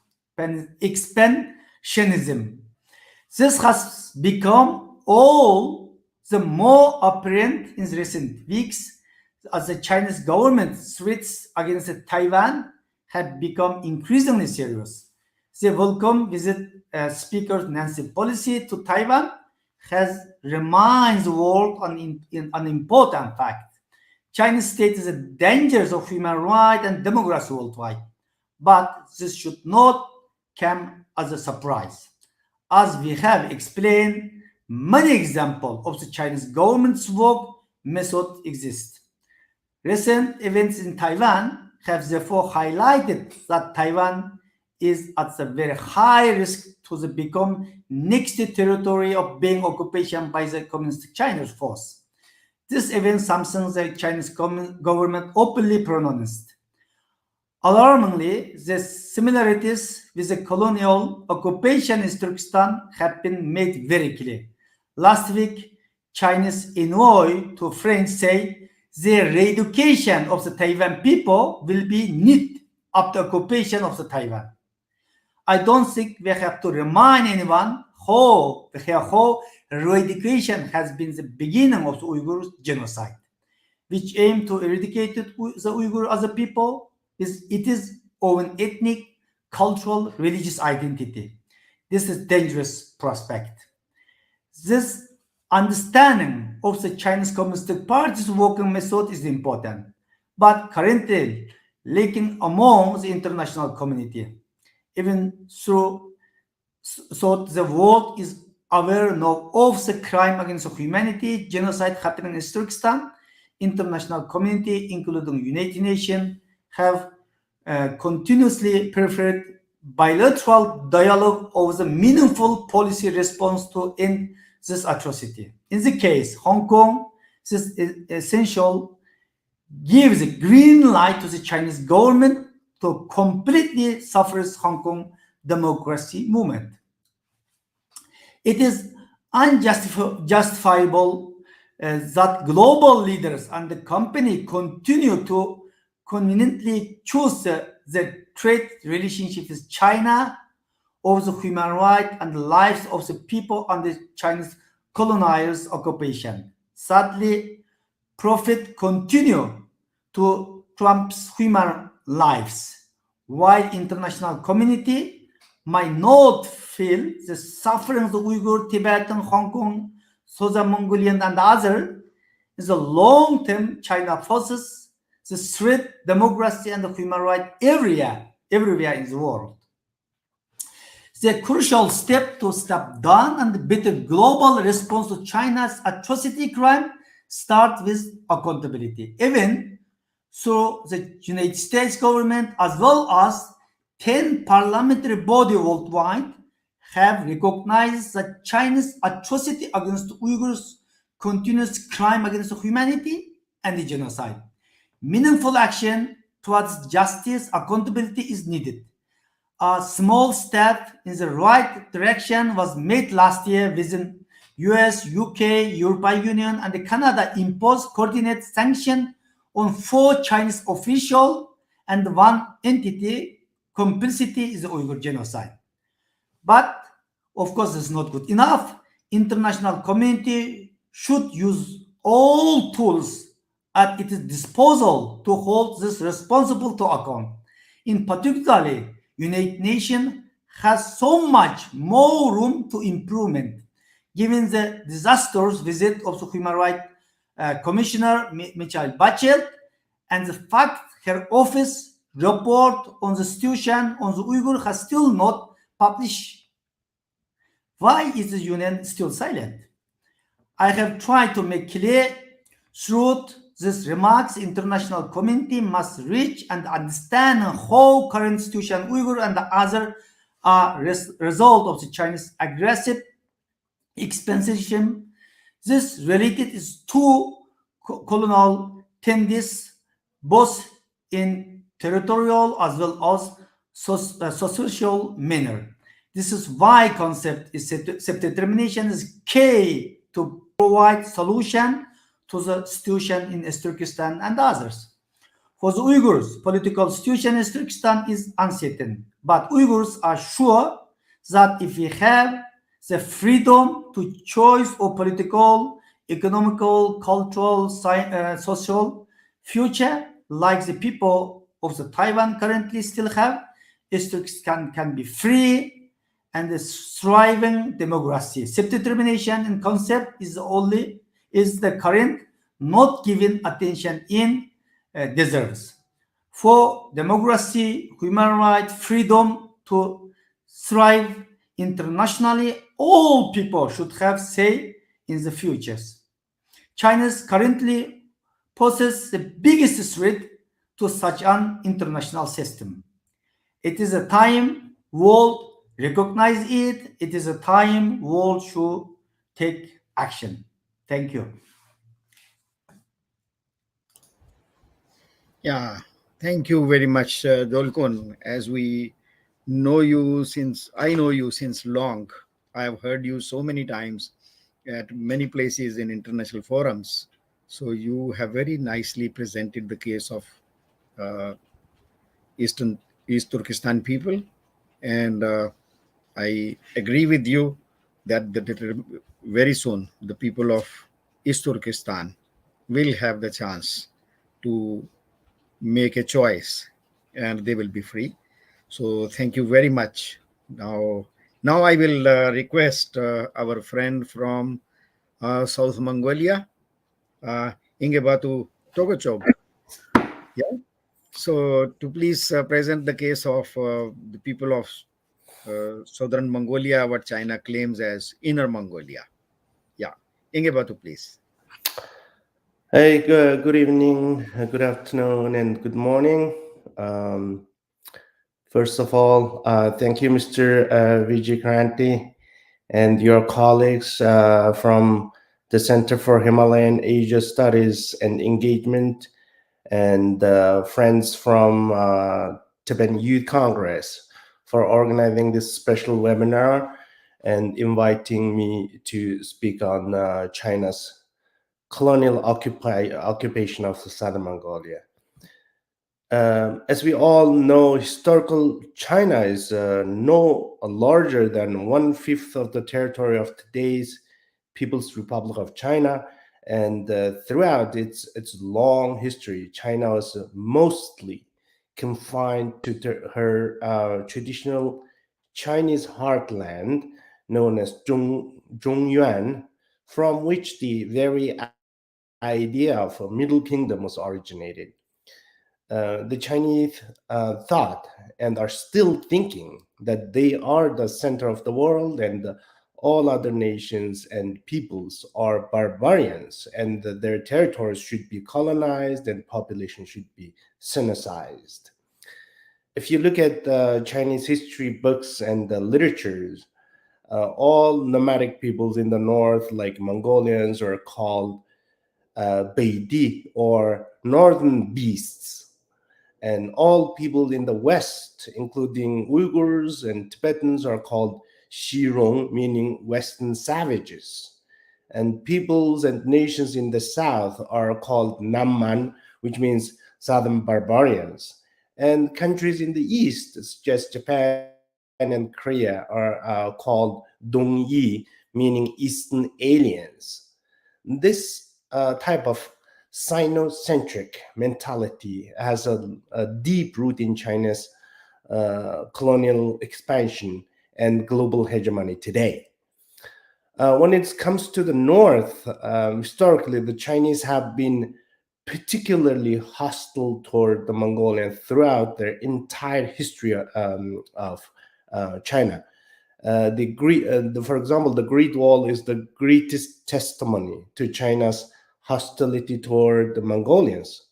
This has become all the more apparent in recent weeks as the Chinese government's threats against Taiwan have become increasingly serious. The welcome visit Speaker Nancy Pelosi to Taiwan has reminded the world on an important fact. Chinese state is a danger of human rights and democracy worldwide. But this should not come as a surprise. As we have explained, many examples of the Chinese government's work method exist. Recent events in Taiwan have therefore highlighted that Taiwan is at a very high risk to become next territory of being occupation by the Communist Chinese force. This event something the Chinese government openly pronounced. Alarmingly, the similarities with the colonial occupation in Turkestan have been made very clear. Last week, Chinese envoy to French said the re-education of the Taiwan people will be needed after occupation of the Taiwan. I don't think we have to remind anyone how re-education has been the beginning of the Uyghur genocide, which aimed to eradicate the Uyghur as a people. It is of an ethnic, cultural, religious identity. This is a dangerous prospect. This understanding of the Chinese Communist Party's working method is important, but currently lacking among the international community. Even so the world is aware now of the crime against humanity, genocide happening in Turkestan. International community, including United Nations, have continuously preferred bilateral dialogue over the meaningful policy response to end this atrocity. In the case Hong Kong, this is essential gives a green light to the Chinese government to completely suppress Hong Kong democracy movement. It is unjustifiable that global leaders and the company continue to conveniently choose the trade relationship with China over the human rights and the lives of the people under Chinese colonials occupation. Sadly, profit continue to trump's human lives, while international community might not feel the suffering of the Uyghur, Tibetan, Hong Kong, Southern Mongolian, and others. In the long term, China forces the threat democracy and the human rights everywhere in the world. The crucial step to step down and better global response to China's atrocity crime starts with accountability. Even so, the United States government, as well as 10 parliamentary bodies worldwide, have recognized that China's atrocity against Uyghurs continues crime against humanity and the genocide. Meaningful action towards justice, accountability is needed. a small step in the right direction was made last year within US, UK, European Union, and Canada imposed coordinated sanction on 4 Chinese officials and one entity complicity is the Uyghur genocide. But of course, it's not good enough. International community should use all tools at its disposal to hold this responsible to account. In particular, United Nations has so much more room to improvement, given the disastrous visit of the Human Rights Commissioner Michelle Bachelet and the fact her office report on the situation on the Uyghur has still not published. Why is the UN still silent? I have tried to make clear through these remarks, international community must reach and understand how current situation Uyghur and the other are result of the Chinese aggressive expansion. This related is to colonial tendencies, both in territorial as well as social manner. This is why concept is self-determination is key to provide solution to the situation in East Turkestan and others. For the Uyghurs, political situation in East Turkestan is uncertain, but Uyghurs are sure that if we have the freedom to choose of political, economical, cultural, social future, like the people of the Taiwan currently still have, East Turkestan can be free and a thriving democracy. Self-determination in concept is the current not given attention in deserves. For democracy, human rights, freedom to thrive internationally, all people should have say in the futures. China currently poses the biggest threat to such an international system. It is a time world recognize it. It is a time world should take action. Thank you. Yeah, thank you very much, Dolkon. As I know you since long. I have heard you so many times at many places in international forums. So you have very nicely presented the case of uh, Eastern East Turkestan people, and I agree with you that very soon the people of East Turkestan will have the chance to make a choice and they will be free. So thank you very much. Now I will request our friend from South Mongolia, uh, Ingebatu Togochog. Yeah. So to please present the case of the people of southern Mongolia, what China claims as Inner Mongolia. Yeah. Ingebatu, please. Hey, good evening, good afternoon, and good morning. First of all, thank you, Mr. Vijay and your colleagues from the Center for Himalayan Asia Studies and Engagement, and friends from Tibetan Youth Congress for organizing this special webinar and inviting me to speak on China's colonial occupation of southern Mongolia. As we all know, historical China is no larger than 1/5 of the territory of today's People's Republic of China, and throughout its long history, China was mostly confined to her traditional Chinese heartland, known as Zhongyuan, from which the very idea of a Middle Kingdom was originated. The Chinese thought and are still thinking that they are the center of the world and all other nations and peoples are barbarians and that their territories should be colonized and population should be Sinicized. If you look at Chinese history books and the literatures, all nomadic peoples in the north, like Mongolians, are called Beidi or northern beasts. And all people in the West, including Uyghurs and Tibetans, are called Shirong, meaning Western savages. And peoples and nations in the South are called Namman, which means Southern barbarians. And countries in the East, such as Japan and Korea, are called Dongyi, meaning Eastern aliens. This type of Sinocentric mentality has a deep root in China's colonial expansion and global hegemony today. When it comes to the North, historically, the Chinese have been particularly hostile toward the Mongolians throughout their entire history of China. For example, the Great Wall is the greatest testimony to China's hostility toward the Mongolians.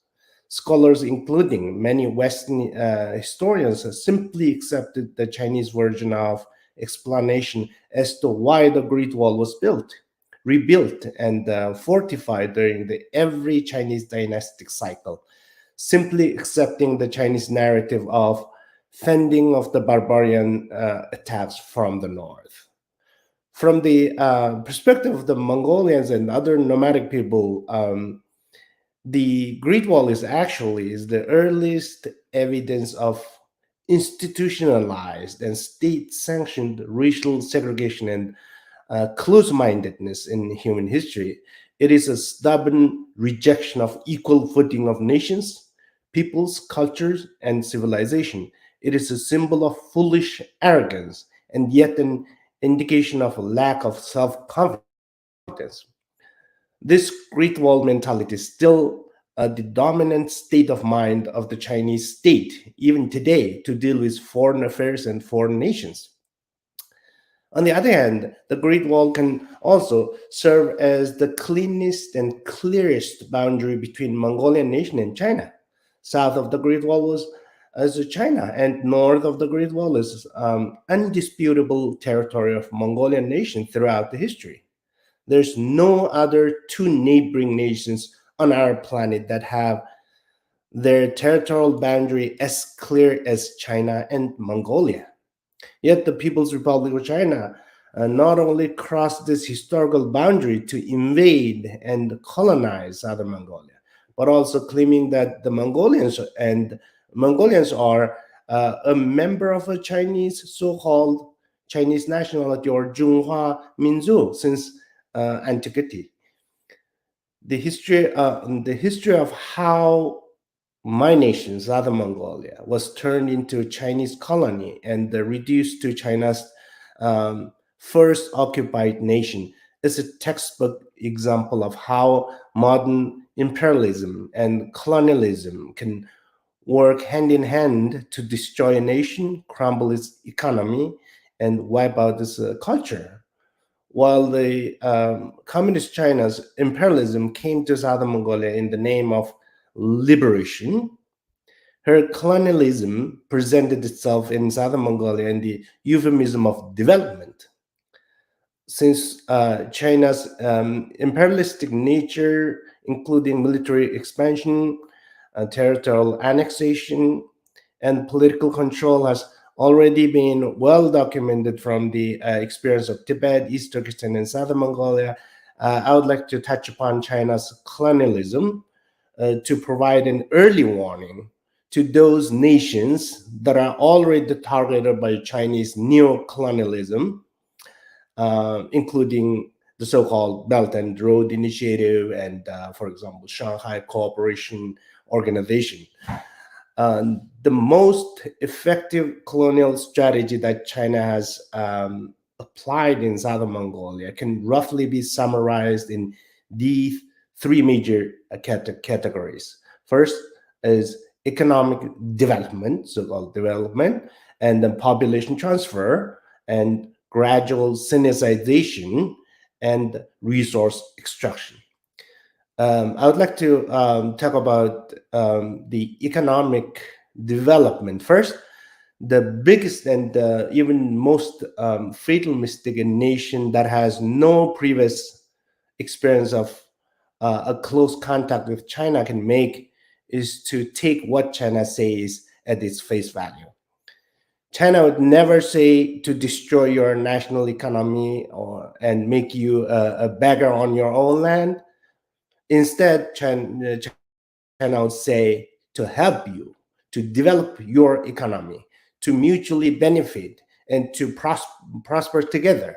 Scholars, including many Western historians, have simply accepted the Chinese version of explanation as to why the Great Wall was rebuilt, and fortified during every Chinese dynastic cycle, simply accepting the Chinese narrative of fending off the barbarian attacks from the north. From the perspective of the Mongolians and other nomadic people, the Great Wall is the earliest evidence of institutionalized and state-sanctioned racial segregation and close-mindedness in human history. It is a stubborn rejection of equal footing of nations, peoples, cultures, and civilization. It is a symbol of foolish arrogance and yet an indication of a lack of self-confidence. This Great Wall mentality is still the dominant state of mind of the Chinese state, even today, to deal with foreign affairs and foreign nations. On the other hand, the Great Wall can also serve as the cleanest and clearest boundary between Mongolian nation and China. South of the Great Wall is China, and north of the Great Wall is undisputable territory of Mongolian nation throughout the history. There's no other two neighboring nations on our planet that have their territorial boundary as clear as China and Mongolia. Yet the People's Republic of China not only crossed this historical boundary to invade and colonize southern Mongolia, but also claiming that the Mongolians are a member of a Chinese so-called Chinese nationality or Zhonghua Minzu since antiquity. The history of how my nation, Southern Mongolia, was turned into a Chinese colony and reduced to China's first occupied nation is a textbook example of how modern imperialism and colonialism can work hand in hand to destroy a nation, crumble its economy, and wipe out its culture. While the communist China's imperialism came to Southern Mongolia in the name of liberation, her colonialism presented itself in Southern Mongolia in the euphemism of development. Since China's imperialistic nature, including military expansion, territorial annexation, and political control, has already been well documented from the experience of Tibet, East Turkestan, and Southern Mongolia, I would like to touch upon China's colonialism to provide an early warning to those nations that are already targeted by Chinese neo-colonialism, including the so-called Belt and Road Initiative and, for example, Shanghai Cooperation Organization. The most effective colonial strategy that China has applied in Southern Mongolia can roughly be summarized in these three major categories. First is economic development, so-called development, and then population transfer, and gradual sanitization, and resource extraction. I would like to talk about the economic development first. The biggest and even most fatal mistake a nation that has no previous experience of a close contact with China can make is to take what China says at its face value. China would never say to destroy your national economy and make you a beggar on your own land. Instead, China would say to help you to develop your economy, to mutually benefit, and to prosper together.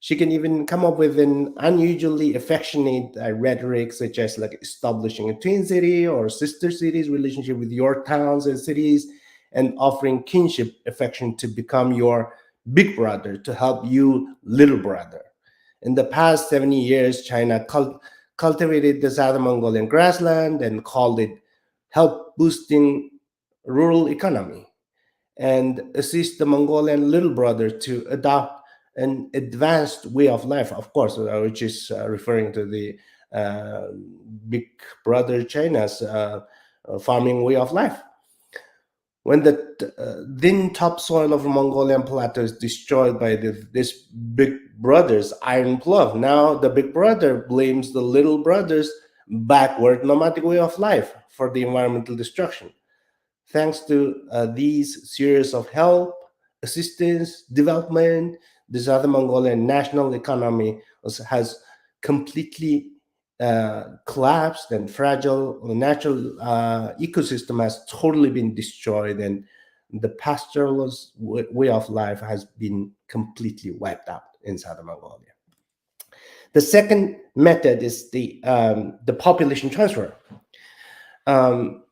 She can even come up with an unusually affectionate rhetoric, such as like establishing a twin city or sister cities relationship with your towns and cities, and offering kinship affection to become your big brother to help you little brother. In the past 70 years, China cultivated the Southern Mongolian grassland and called it help boosting rural economy and assist the Mongolian little brother to adopt an advanced way of life, of course, which is referring to the uh, big brother China's farming way of life. When the thin topsoil of the Mongolian plateau is destroyed by this big brother's iron plow, now the big brother blames the little brother's backward nomadic way of life for the environmental destruction. Thanks to these series of help, assistance, development, the Southern Mongolian national economy has completely collapsed, and fragile natural ecosystem has totally been destroyed, and the pastoralist way of life has been completely wiped out in Southern Mongolia. The second method is the population transfer. Um,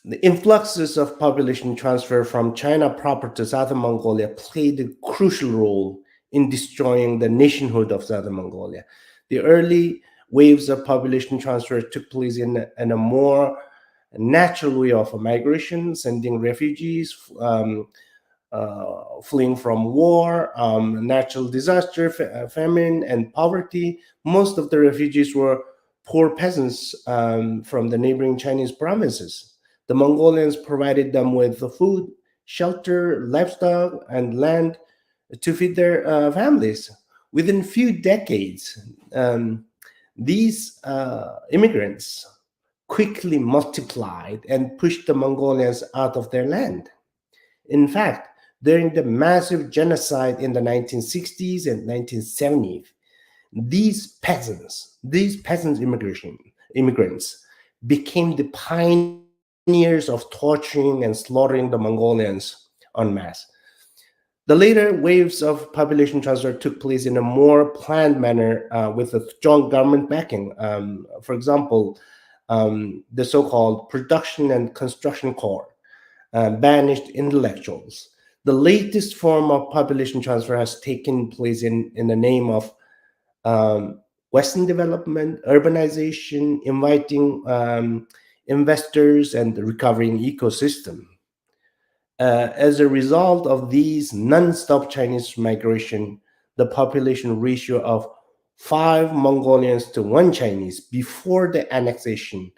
The influxes of population transfer from China proper to Southern Mongolia played a crucial role in destroying the nationhood of Southern Mongolia. The early waves of population transfer took place in a more natural way of migration, sending refugees fleeing from war, natural disaster, famine, and poverty. Most of the refugees were poor peasants from the neighboring Chinese provinces. The Mongolians provided them with the food, shelter, livestock, and land to feed their families. Within few decades, these immigrants quickly multiplied and pushed the Mongolians out of their land. In fact, during the massive genocide in the 1960s and 1970s, these peasants immigrants became the pioneers of torturing and slaughtering the Mongolians en masse. The later waves of population transfer took place in a more planned manner with a strong government backing. For example, the so-called Production and Construction Corps banished intellectuals. The latest form of population transfer has taken place in the name of Western development, urbanization, inviting investors, and the recovering ecosystem. As a result of these non-stop Chinese migration, the population ratio of 5 Mongolians to 1 Chinese before the annexation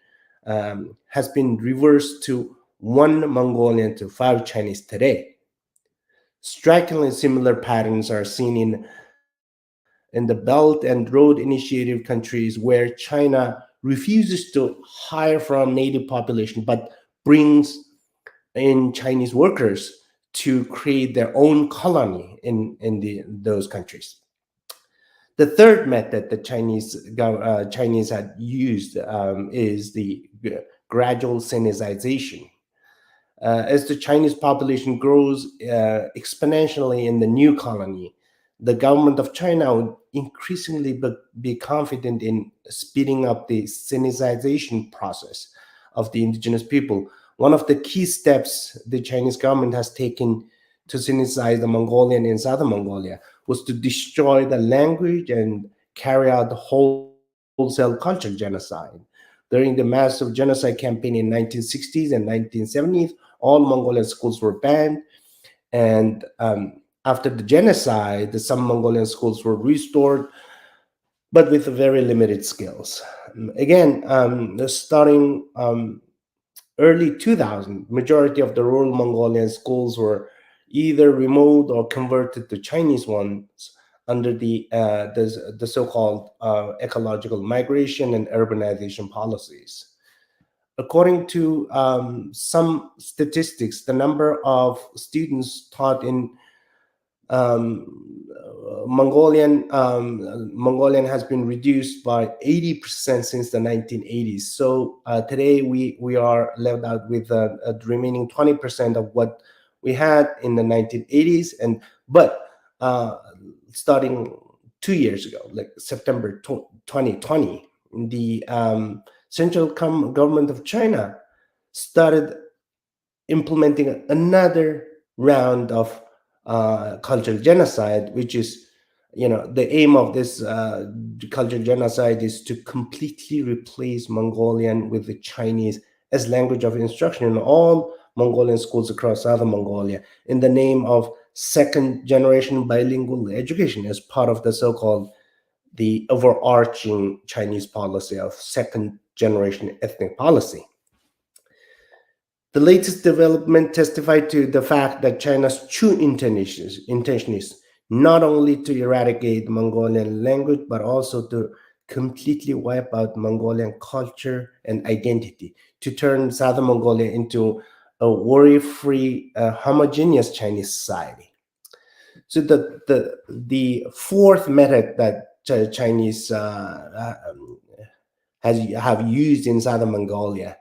has been reversed to 1 Mongolian to 5 Chinese today. Strikingly similar patterns are seen in the Belt and Road Initiative countries where China refuses to hire from native population but brings in Chinese workers to create their own colony in those countries. The third method that Chinese had used is the gradual sanitization. As the Chinese population grows exponentially in the new colony, the government of China would increasingly be confident in speeding up the sanitization process of the indigenous people. One of the key steps the Chinese government has taken to sanitize the Mongolian in Southern Mongolia was to destroy the language and carry out the wholesale cultural genocide. During the massive genocide campaign in 1960s and 1970s, all Mongolian schools were banned, and after the genocide, some Mongolian schools were restored, but with very limited skills. Again, starting early 2000, majority of the rural Mongolian schools were either removed or converted to Chinese ones under the so-called ecological migration and urbanization policies. According to some statistics, the number of students taught in Mongolian has been reduced by 80% since the 1980s. So today we are left out with a remaining 20% of what we had in the 1980s. And but uh, starting 2 years ago, like September 2020, the central government of China started implementing another round of cultural genocide, which is, the aim of this cultural genocide is to completely replace Mongolian with the Chinese as language of instruction in all Mongolian schools across southern Mongolia, in the name of second generation bilingual education, as part of the so-called the overarching Chinese policy of second generation ethnic policy. The latest development testified to the fact that China's true intention is not only to eradicate the Mongolian language, but also to completely wipe out Mongolian culture and identity, to turn Southern Mongolia into a worry-free, homogeneous Chinese society. So the fourth method that Chinese have used in Southern Mongolia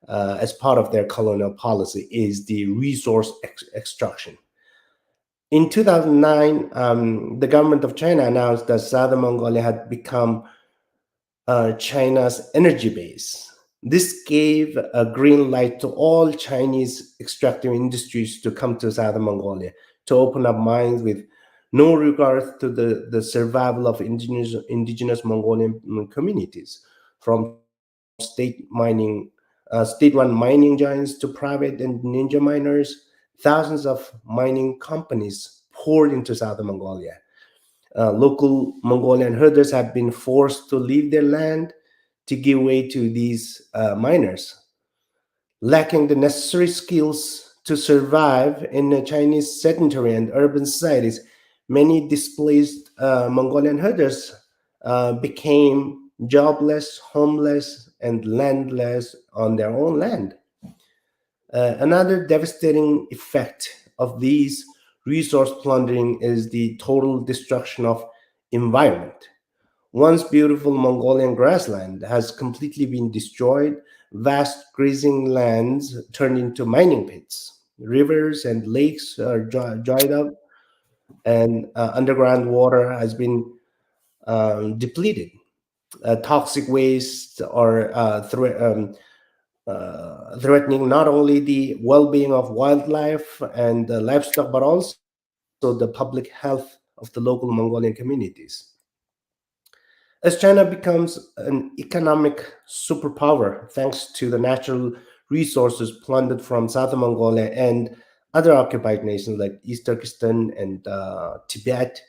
as part of their colonial policy is the resource extraction. In 2009, the government of China announced that Southern Mongolia had become China's energy base. This gave a green light to all Chinese extractive industries to come to Southern Mongolia, to open up mines with no regard to the survival of indigenous Mongolian communities, from state-run mining giants to private and ninja miners. Thousands of mining companies poured into southern Mongolia. Local Mongolian herders have been forced to leave their land to give way to these miners. Lacking the necessary skills to survive in the Chinese sedentary and urban societies, many displaced Mongolian herders became jobless, homeless, and landless on their own land. Another devastating effect of these resource plundering is the total destruction of environment. Once beautiful Mongolian grassland has completely been destroyed, vast grazing lands turned into mining pits. Rivers and lakes are dried up, and underground water has been depleted. Toxic waste are threatening not only the well-being of wildlife and livestock, but also the public health of the local Mongolian communities. As China becomes an economic superpower thanks to the natural resources plundered from southern Mongolia and other occupied nations like East Turkestan and Tibet,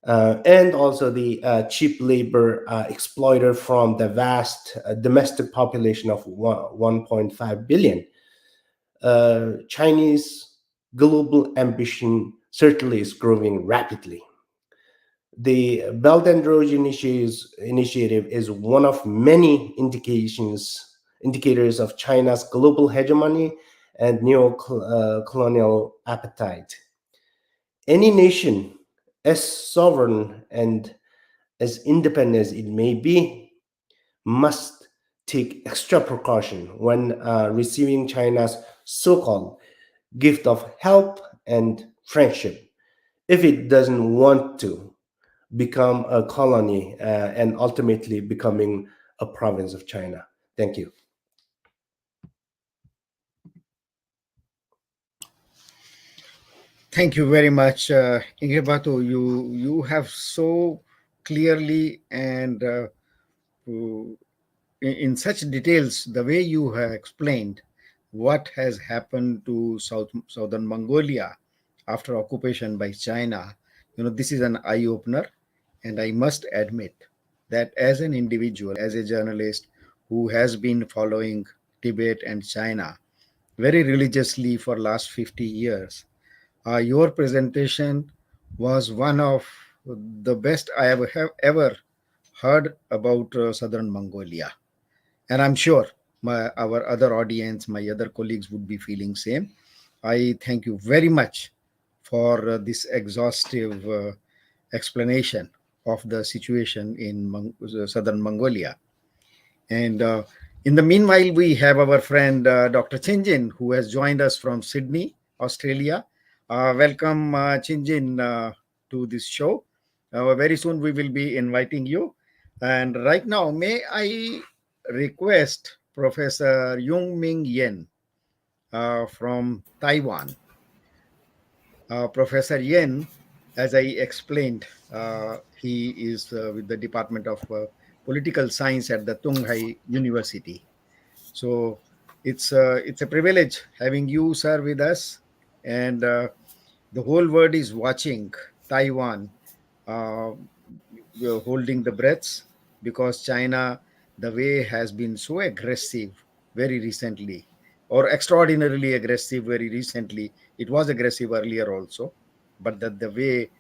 and also the cheap labor exploited from the vast domestic population of 1.5 billion, Chinese global ambition certainly is growing rapidly. The Belt and Road Initiative is one of many indicators of China's global hegemony and neo-colonial appetite. Any nation, as sovereign and as independent as it may be, must take extra precaution when receiving China's so-called gift of help and friendship, if it doesn't want to become a colony and ultimately becoming a province of China. Thank you. Thank you very much, Ingrebatu. You have so clearly and in such details the way you have explained what has happened to southern Mongolia after occupation by China. This is an eye opener, and I must admit that as an individual, as a journalist who has been following Tibet and China very religiously for last 50 years, your presentation was one of the best I have ever heard about southern Mongolia. And I'm sure our other audience, my other colleagues would be feeling same. I thank you very much for this exhaustive explanation of the situation in southern Mongolia. And in the meanwhile, we have our friend Dr. Chinjin, who has joined us from Sydney, Australia. Welcome, Chinjin, to this show. Very soon we will be inviting you. And right now, may I request Professor Yung Ming Yen from Taiwan. Professor Yen, as I explained, he is with the Department of Political Science at the Tunghai University. So it's a privilege having you, sir, with us, and the whole world is watching Taiwan. We're holding the breaths because China, the way has been so aggressive very recently, or extraordinarily aggressive very recently. It was aggressive earlier also, but that the way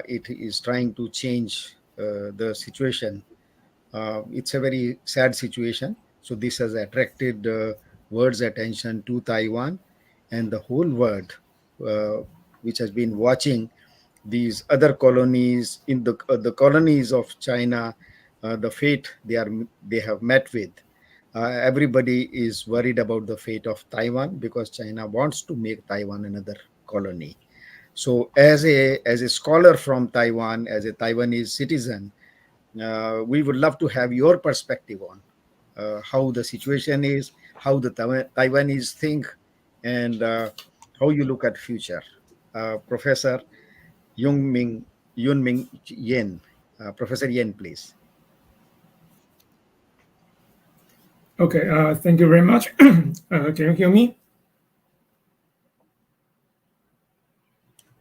it is trying to change the situation, it's a very sad situation. So this has attracted world's attention to Taiwan, and the whole world, uh, which has been watching these other colonies in the colonies of China, the fate they have met with. Everybody is worried about the fate of Taiwan because China wants to make Taiwan another colony. So, as a scholar from Taiwan, as a Taiwanese citizen, we would love to have your perspective on how the situation is, how the Taiwanese think, and how you look at future. Professor Yung Ming Yun Ming Yen, Professor Yen, please. Okay, thank you very much. Can you hear me?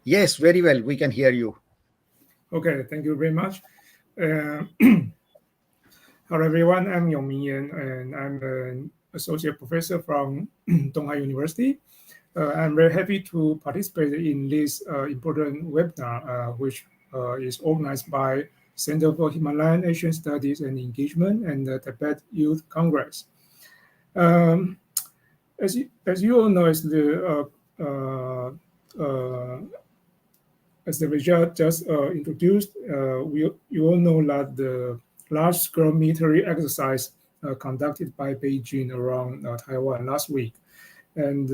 Yes, very well. We can hear you. Okay, thank you very much. Hello, everyone. I'm Yong Ming Yan, and I'm an associate professor from Donghai University. I'm very happy to participate in this important webinar, which is organized by Center for Himalayan Asian Studies and Engagement and the Tibet Youth Congress. As you all know, as the result just introduced, you all know that the large-scale military exercise conducted by Beijing around Taiwan last week, and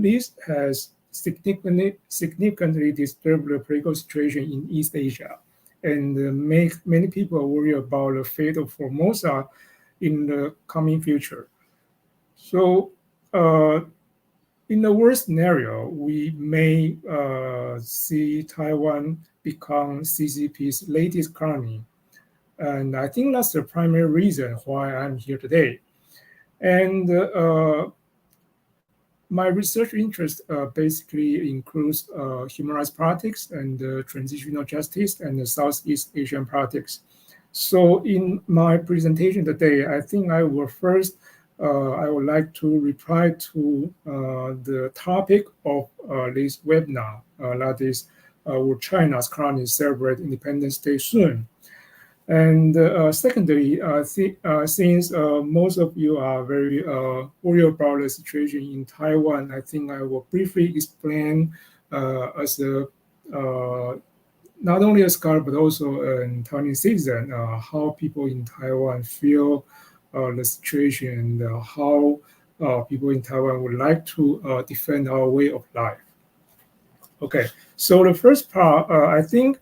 this has significantly disturbed the political situation in East Asia, and make many people worry about the fate of Formosa in the coming future. So, in the worst scenario, we may see Taiwan become CCP's latest colony. And I think that's the primary reason why I'm here today. And my research interest basically includes human rights politics and transitional justice and the Southeast Asian politics. So in my presentation today, I think I will first I would like to reply to the topic of this webinar, that is, will China's colonies celebrate Independence Day soon? And secondly, since most of you are very worried about the situation in Taiwan, I think I will briefly explain as a not only a scholar but also an Taiwanese citizen how people in Taiwan feel the situation and how people in Taiwan would like to defend our way of life. Okay, so the first part, I think,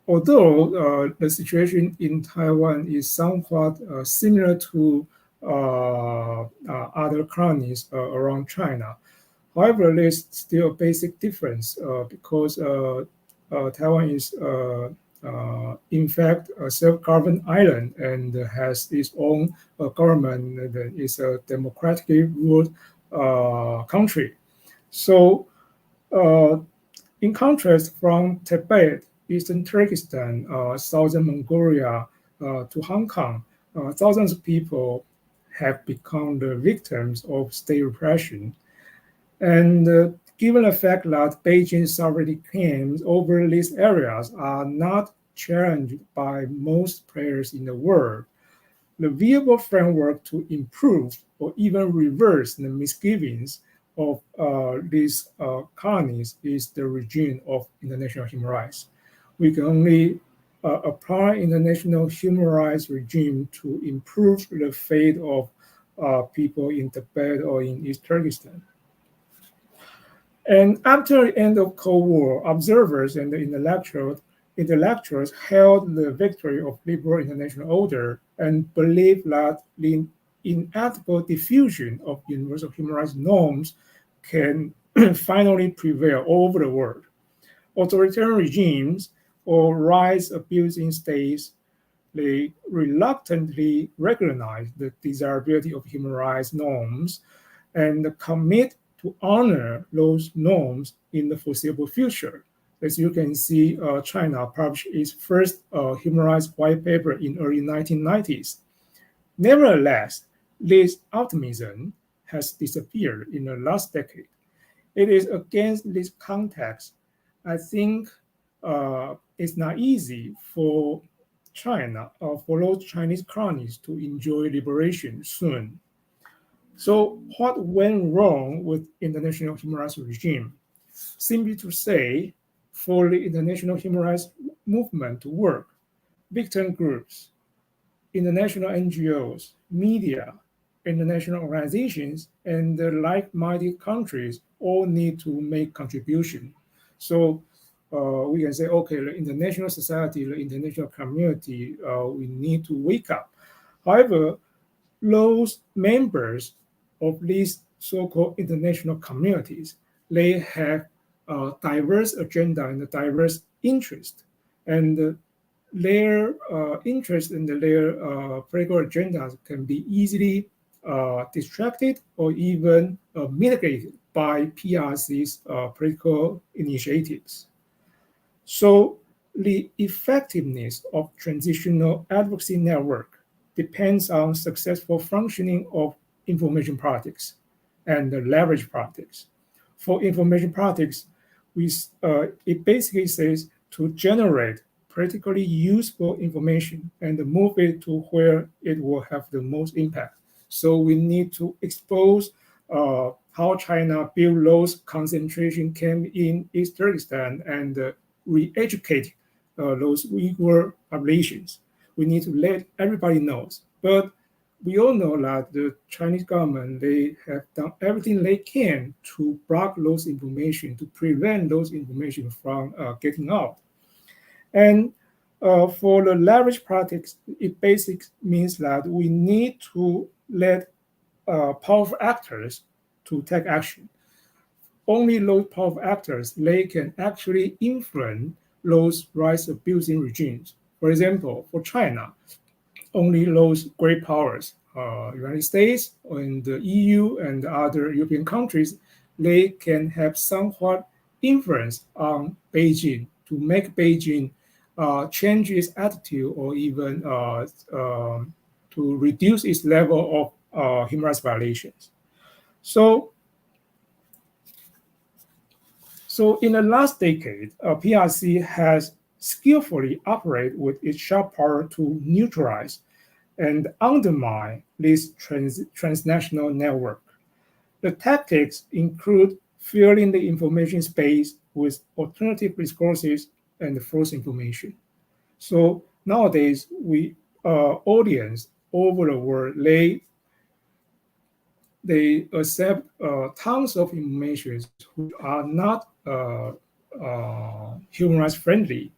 although the situation in Taiwan is somewhat similar to other colonies around China, however, there's still a basic difference because Taiwan is in fact, a self-governed island and has its own government that is a democratically ruled country. So, in contrast from Tibet, Eastern Turkestan, Southern Mongolia to Hong Kong, thousands of people have become the victims of state repression. And given the fact that Beijing's sovereignty claims over these areas are not challenged by most players in the world, the viable framework to improve or even reverse the misgivings of these colonies is the regime of international human rights. We can only apply international human rights regime to improve the fate of people in Tibet or in East Turkestan. And after the end of Cold War, observers and the intellectuals hailed the victory of liberal international order and believed that the inevitable diffusion of universal human rights norms can finally prevail over the world. Authoritarian regimes or rights-abusing states, they reluctantly recognize the desirability of human rights norms and commit to honor those norms in the foreseeable future. As you can see, China published its first human rights white paper in early 1990s. Nevertheless, this optimism has disappeared in the last decade. It is against this context, I think it's not easy for China, for those Chinese colonies to enjoy liberation soon. So what went wrong with international human rights regime? Simply to say, for the international human rights movement to work, victim groups, international NGOs, media, international organizations, and the like-minded countries all need to make contribution. So we can say, okay, the international society, the international community, we need to wake up. However, those members of these so-called international communities, they have a diverse agenda and a diverse interest. And their interest and their political agendas can be easily distracted or even mitigated by PRC's political initiatives. So the effectiveness of transitional advocacy network depends on successful functioning of information politics and the leverage politics. For information politics, it basically says to generate politically useful information and move it to where it will have the most impact. So we need to expose how China built those concentration camps in East Turkestan and re-educate those Uyghur populations. We need to let everybody know. But we all know that the Chinese government, they have done everything they can to block those information, to prevent those information from getting out. And for the leverage politics, it basically means that we need to let powerful actors to take action. Only those powerful actors, they can actually influence those rights abusing regimes. For example, for China, only those great powers, United States and the EU and other European countries, they can have somewhat influence on Beijing to make Beijing change its attitude or even to reduce its level of human rights violations. So in the last decade, PRC has skillfully operated with its sharp power to neutralize and undermine this transnational network. The tactics include filling the information space with alternative discourses and false information. So nowadays, audience over the world, they accept tons of information which are not human rights friendly.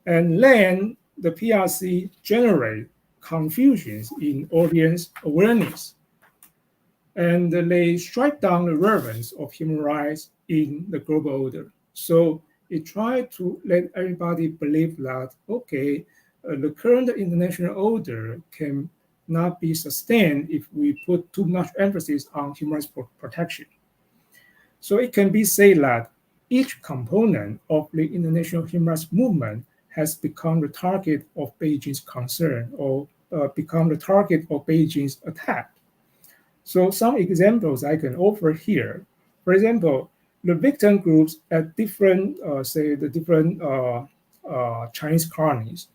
And then the PRC generate confusions in audience awareness. And they strike down the relevance of human rights in the global order. So it tried to let everybody believe that, okay, the current international order can not be sustained if we put too much emphasis on human rights protection. So it can be said that each component of the international human rights movement has become the target of Beijing's concern or become the target of Beijing's attack. So some examples I can offer here. For example, the victim groups at different, Chinese colonies.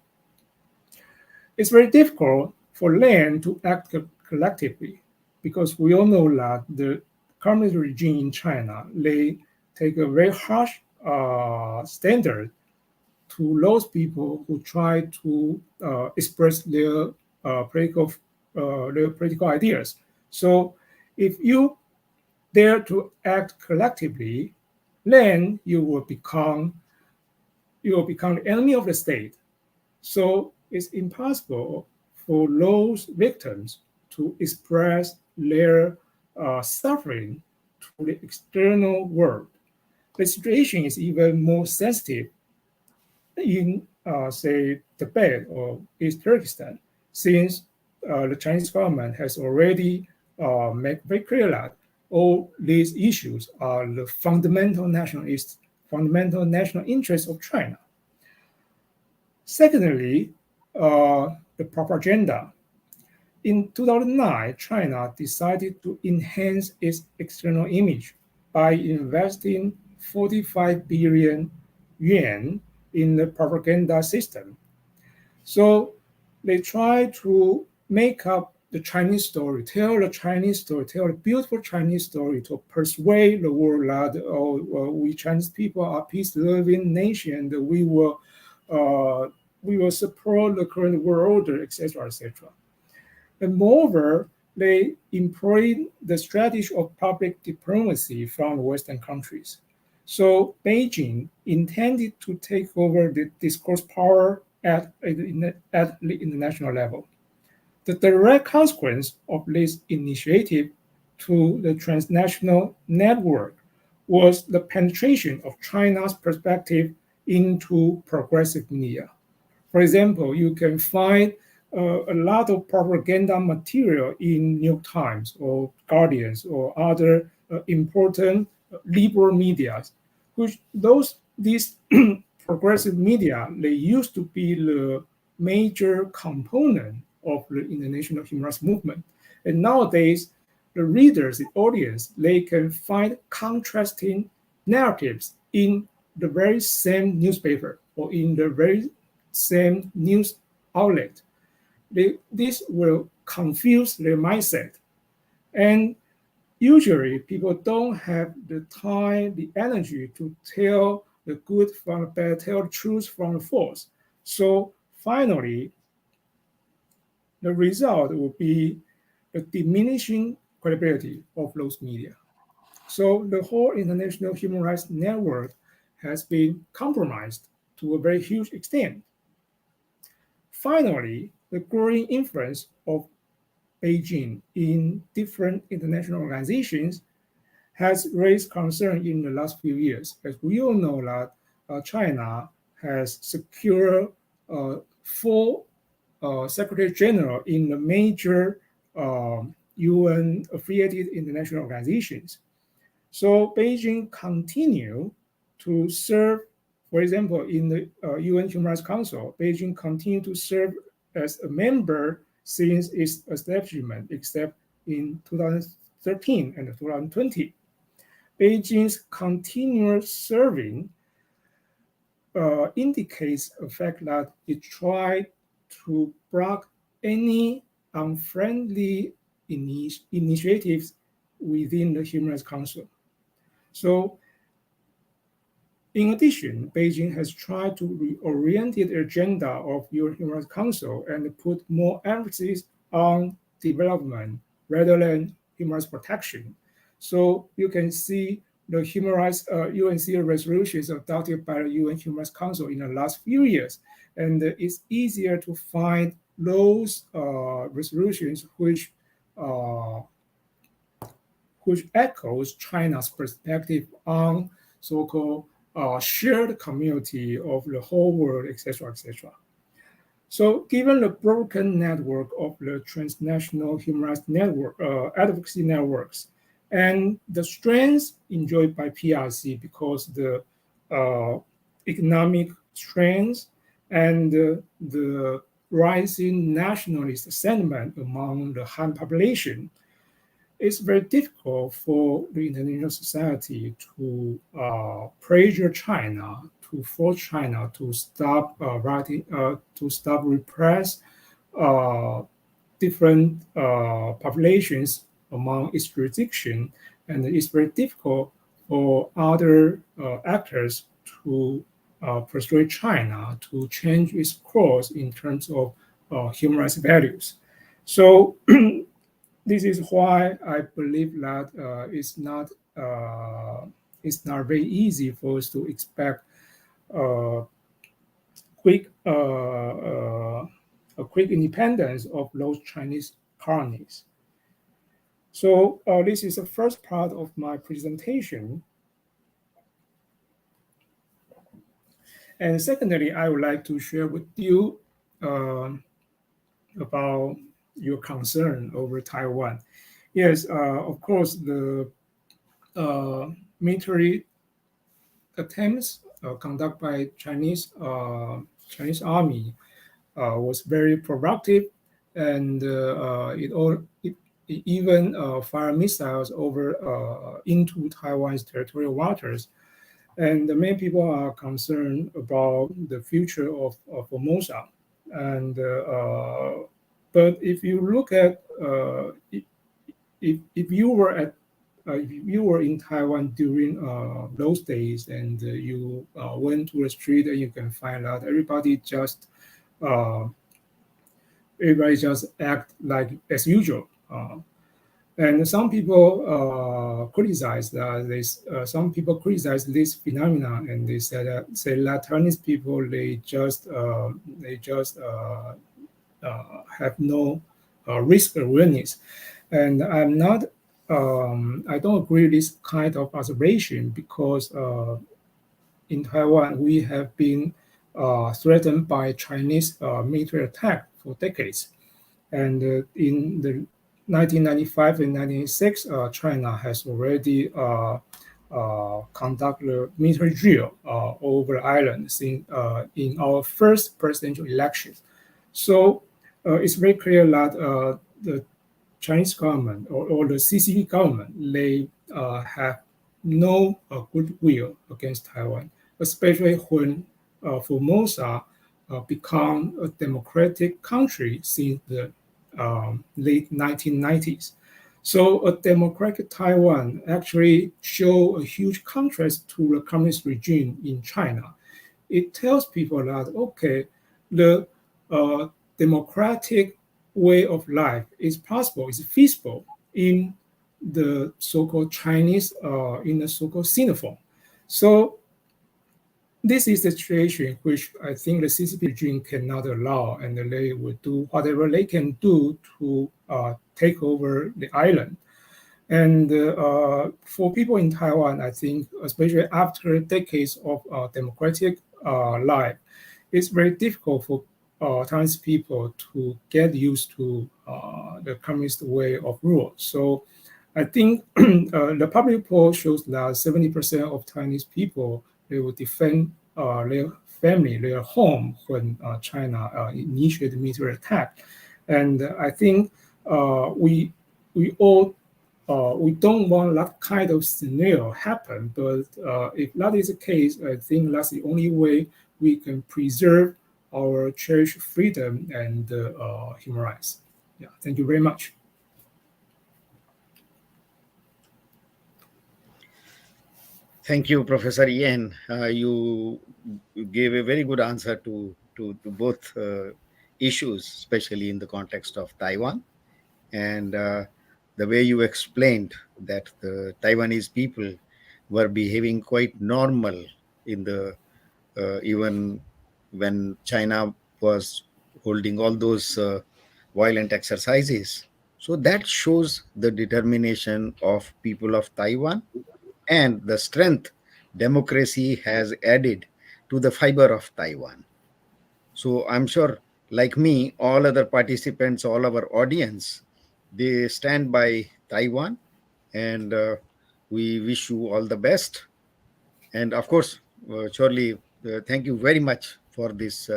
It's very difficult for land to act collectively, because we all know that the communist regime in China, they take a very harsh standard to those people who try to express their political ideas. So if you dare to act collectively, then you will become the enemy of the state. So it's impossible for those victims to express their suffering to the external world. The situation is even more sensitive in, say, Tibet or East Turkestan, since the Chinese government has already made very clear that all these issues are the fundamental national interests of China. Secondly, the propaganda. In 2009, China decided to enhance its external image by investing 45 billion yuan in the propaganda system. So they try to make up the Chinese story, tell a beautiful Chinese story to persuade the world that we Chinese people are peace-loving nation, that we will support the current world order, etc., etc. And moreover, they employed the strategy of public diplomacy from Western countries. So Beijing intended to take over the discourse power at the international level. The direct consequence of this initiative to the transnational network was the penetration of China's perspective into progressive media. For example, you can find a lot of propaganda material in New York Times or Guardians or other important liberal media, which these progressive media, they used to be the major component of the international human rights movement. And nowadays, the readers, the audience, they can find contrasting narratives in the very same newspaper or in the very same news outlet. This will confuse their mindset. And usually people don't have the time, the energy to tell the good from the bad, tell the truth from the false. So finally, the result will be the diminishing credibility of those media. So the whole international human rights network has been compromised to a very huge extent. Finally, the growing influence of Beijing in different international organizations has raised concern in the last few years. As we all know that China has secured four Secretary General in the major UN-affiliated international organizations. So Beijing continue to serve, for example, in the UN Human Rights Council, Beijing continued to serve as a member since its establishment, except in 2013 and 2020. Beijing's continuous serving indicates the fact that it tried to block any unfriendly initiatives within the Human Rights Council. So, in addition, Beijing has tried to reorient the agenda of UN Human Rights Council and put more emphasis on development rather than human rights protection. So you can see the human rights UNC resolutions adopted by the UN Human Rights Council in the last few years, and it's easier to find those resolutions which echoes China's perspective on so-called shared community of the whole world, etc., etc. So given the broken network of the transnational human rights network, advocacy networks, and the strengths enjoyed by PRC because the economic strengths and the rising nationalist sentiment among the Han population, it's very difficult for the international society to pressure China, to force China to stop repress different populations among its jurisdiction, and it's very difficult for other actors to persuade China to change its course in terms of human rights values. So this is why I believe that it's not very easy for us to expect uh, quick a quick independence of those Chinese colonies. So this is the first part of my presentation. And secondly, I would like to share with you about your concern over Taiwan. Yes, of course, the military attempts conducted by Chinese army was very productive, and it even fired missiles over into Taiwan's territorial waters. And many people are concerned about the future of Formosa. And but if you look at if you were at if you were in Taiwan during those days and you went to the street, and you can find out uh, everybody just act like as usual. And some people criticize this. Some people criticize this phenomenon, and they said say that Chinese people they just have no risk awareness, and I don't agree with this kind of observation, because in Taiwan we have been threatened by Chinese military attack for decades. And in the 1995 and 1996, China has already conducted a military drill over the island in our first presidential election. So it's very clear that the Chinese government, or the CCP government, they have no goodwill against Taiwan, especially when Formosa become a democratic country since the late 1990s. So a democratic Taiwan actually show a huge contrast to the communist regime in China. It tells people that, okay, the democratic way of life is possible, is feasible in the so-called Chinese, in the so-called Sinophone. So this is the situation which I think the CCP regime cannot allow, and they will do whatever they can do to take over the island. And for people in Taiwan, I think, especially after decades of democratic life, it's very difficult for Chinese people to get used to the communist way of rule. So I think the public poll shows that 70% of Chinese people, they will defend their family, their home, when China initiated military attack. And I think we all we don't want that kind of scenario happen. But if that is the case, I think that's the only way we can preserve our cherished freedom and human rights. Yeah, thank you very much. Thank you, Professor Yen. You gave a very good answer to both issues, especially in the context of Taiwan. And the way you explained that the Taiwanese people were behaving quite normal in the even when China was holding all those violent exercises. So that shows the determination of people of Taiwan and the strength democracy has added to the fiber of Taiwan. So I'm sure, like me, all other participants, all our audience, they stand by Taiwan, and we wish you all the best. And of course, surely, thank you very much for this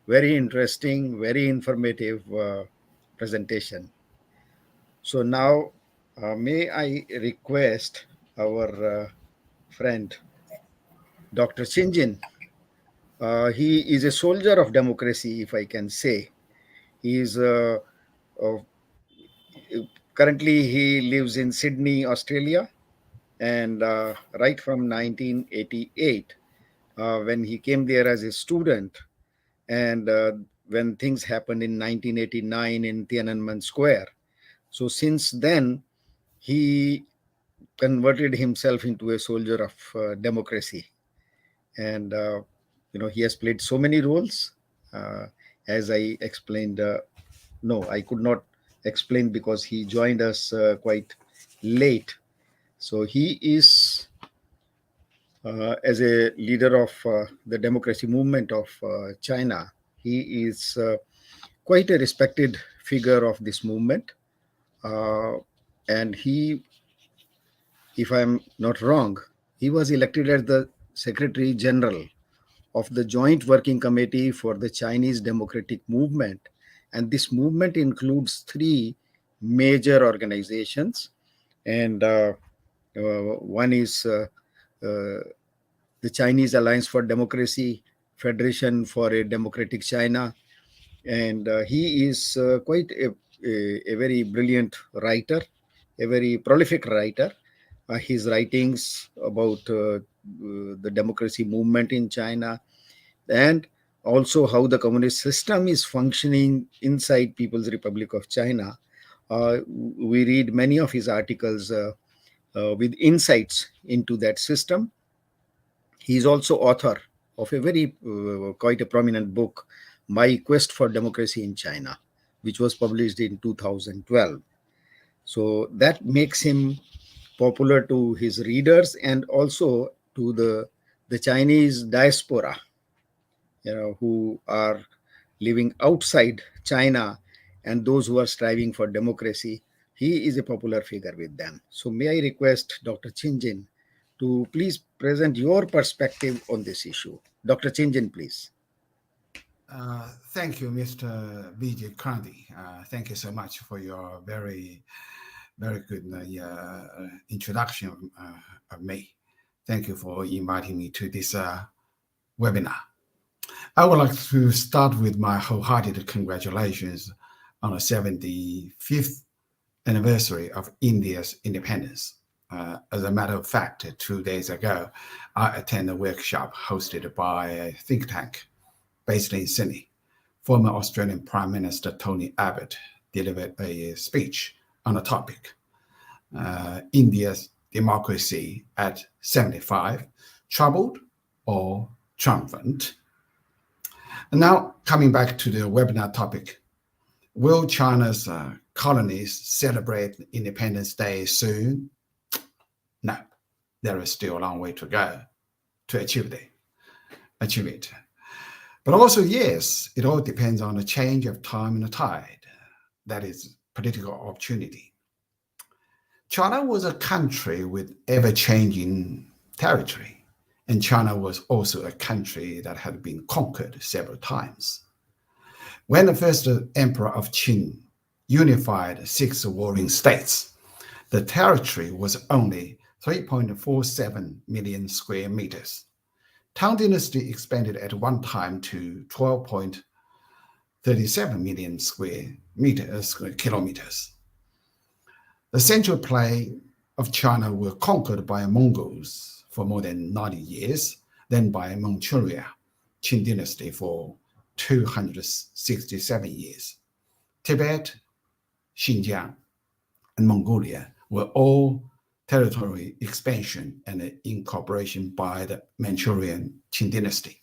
very interesting, very informative presentation. So now, may I request our friend, Dr. Shinjin. He is a soldier of democracy, if I can say. He is uh, currently he lives in Sydney, Australia, and right from 1988, when he came there as a student, and when things happened in 1989 in Tiananmen Square. So since then, he converted himself into a soldier of democracy, and he has played so many roles. Uh, as I explained, no, I could not explain because he joined us quite late. So he is, as a leader of the democracy movement of China, he is quite a respected figure of this movement. Uh, and he, if I'm not wrong, he was elected as the Secretary General of the Joint Working Committee for the Chinese Democratic Movement. And this movement includes three major organizations. And one is uh, the Chinese Alliance for Democracy, Federation for a Democratic China. And he is quite a very brilliant writer, a very prolific writer. His writings about the democracy movement in China, and also how the communist system is functioning inside People's Republic of China. We read many of his articles with insights into that system. He is also author of a very quite a prominent book, My Quest for Democracy in China, which was published in 2012. So that makes him popular to his readers and also to the Chinese diaspora, who are living outside China and those who are striving for democracy. He is a popular figure with them. So may I request Dr. Chinjin to please present your perspective on this issue. Dr. Chinjin, please. Thank you, Mr. Vijay Kandi. Thank you so much for your very, very good introduction of me. Thank you for inviting me to this webinar. I would like to start with my wholehearted congratulations on the 75th anniversary of India's independence. As a matter of fact, 2 days ago, I attended a workshop hosted by a think tank based in Sydney. Former Australian Prime Minister Tony Abbott delivered a speech on the topic, India's democracy at 75, troubled or triumphant? And now, coming back to the webinar topic, will China's colonies celebrate Independence Day soon? No, there is still a long way to go to achieve it. But also, yes, it all depends on the change of time and the tide. That is political opportunity. China was a country with ever-changing territory, and China was also a country that had been conquered several times. When the first emperor of Qin unified 6 warring states, the territory was only 3.47 million square meters. Tang Dynasty expanded at one time to 12.37 million square kilometers. The central plain of China were conquered by Mongols for more than 90 years, then by Manchuria, Qin Dynasty for 267 years. Tibet, Xinjiang, and Mongolia were all territory expansion and incorporation by the Manchurian Qin Dynasty.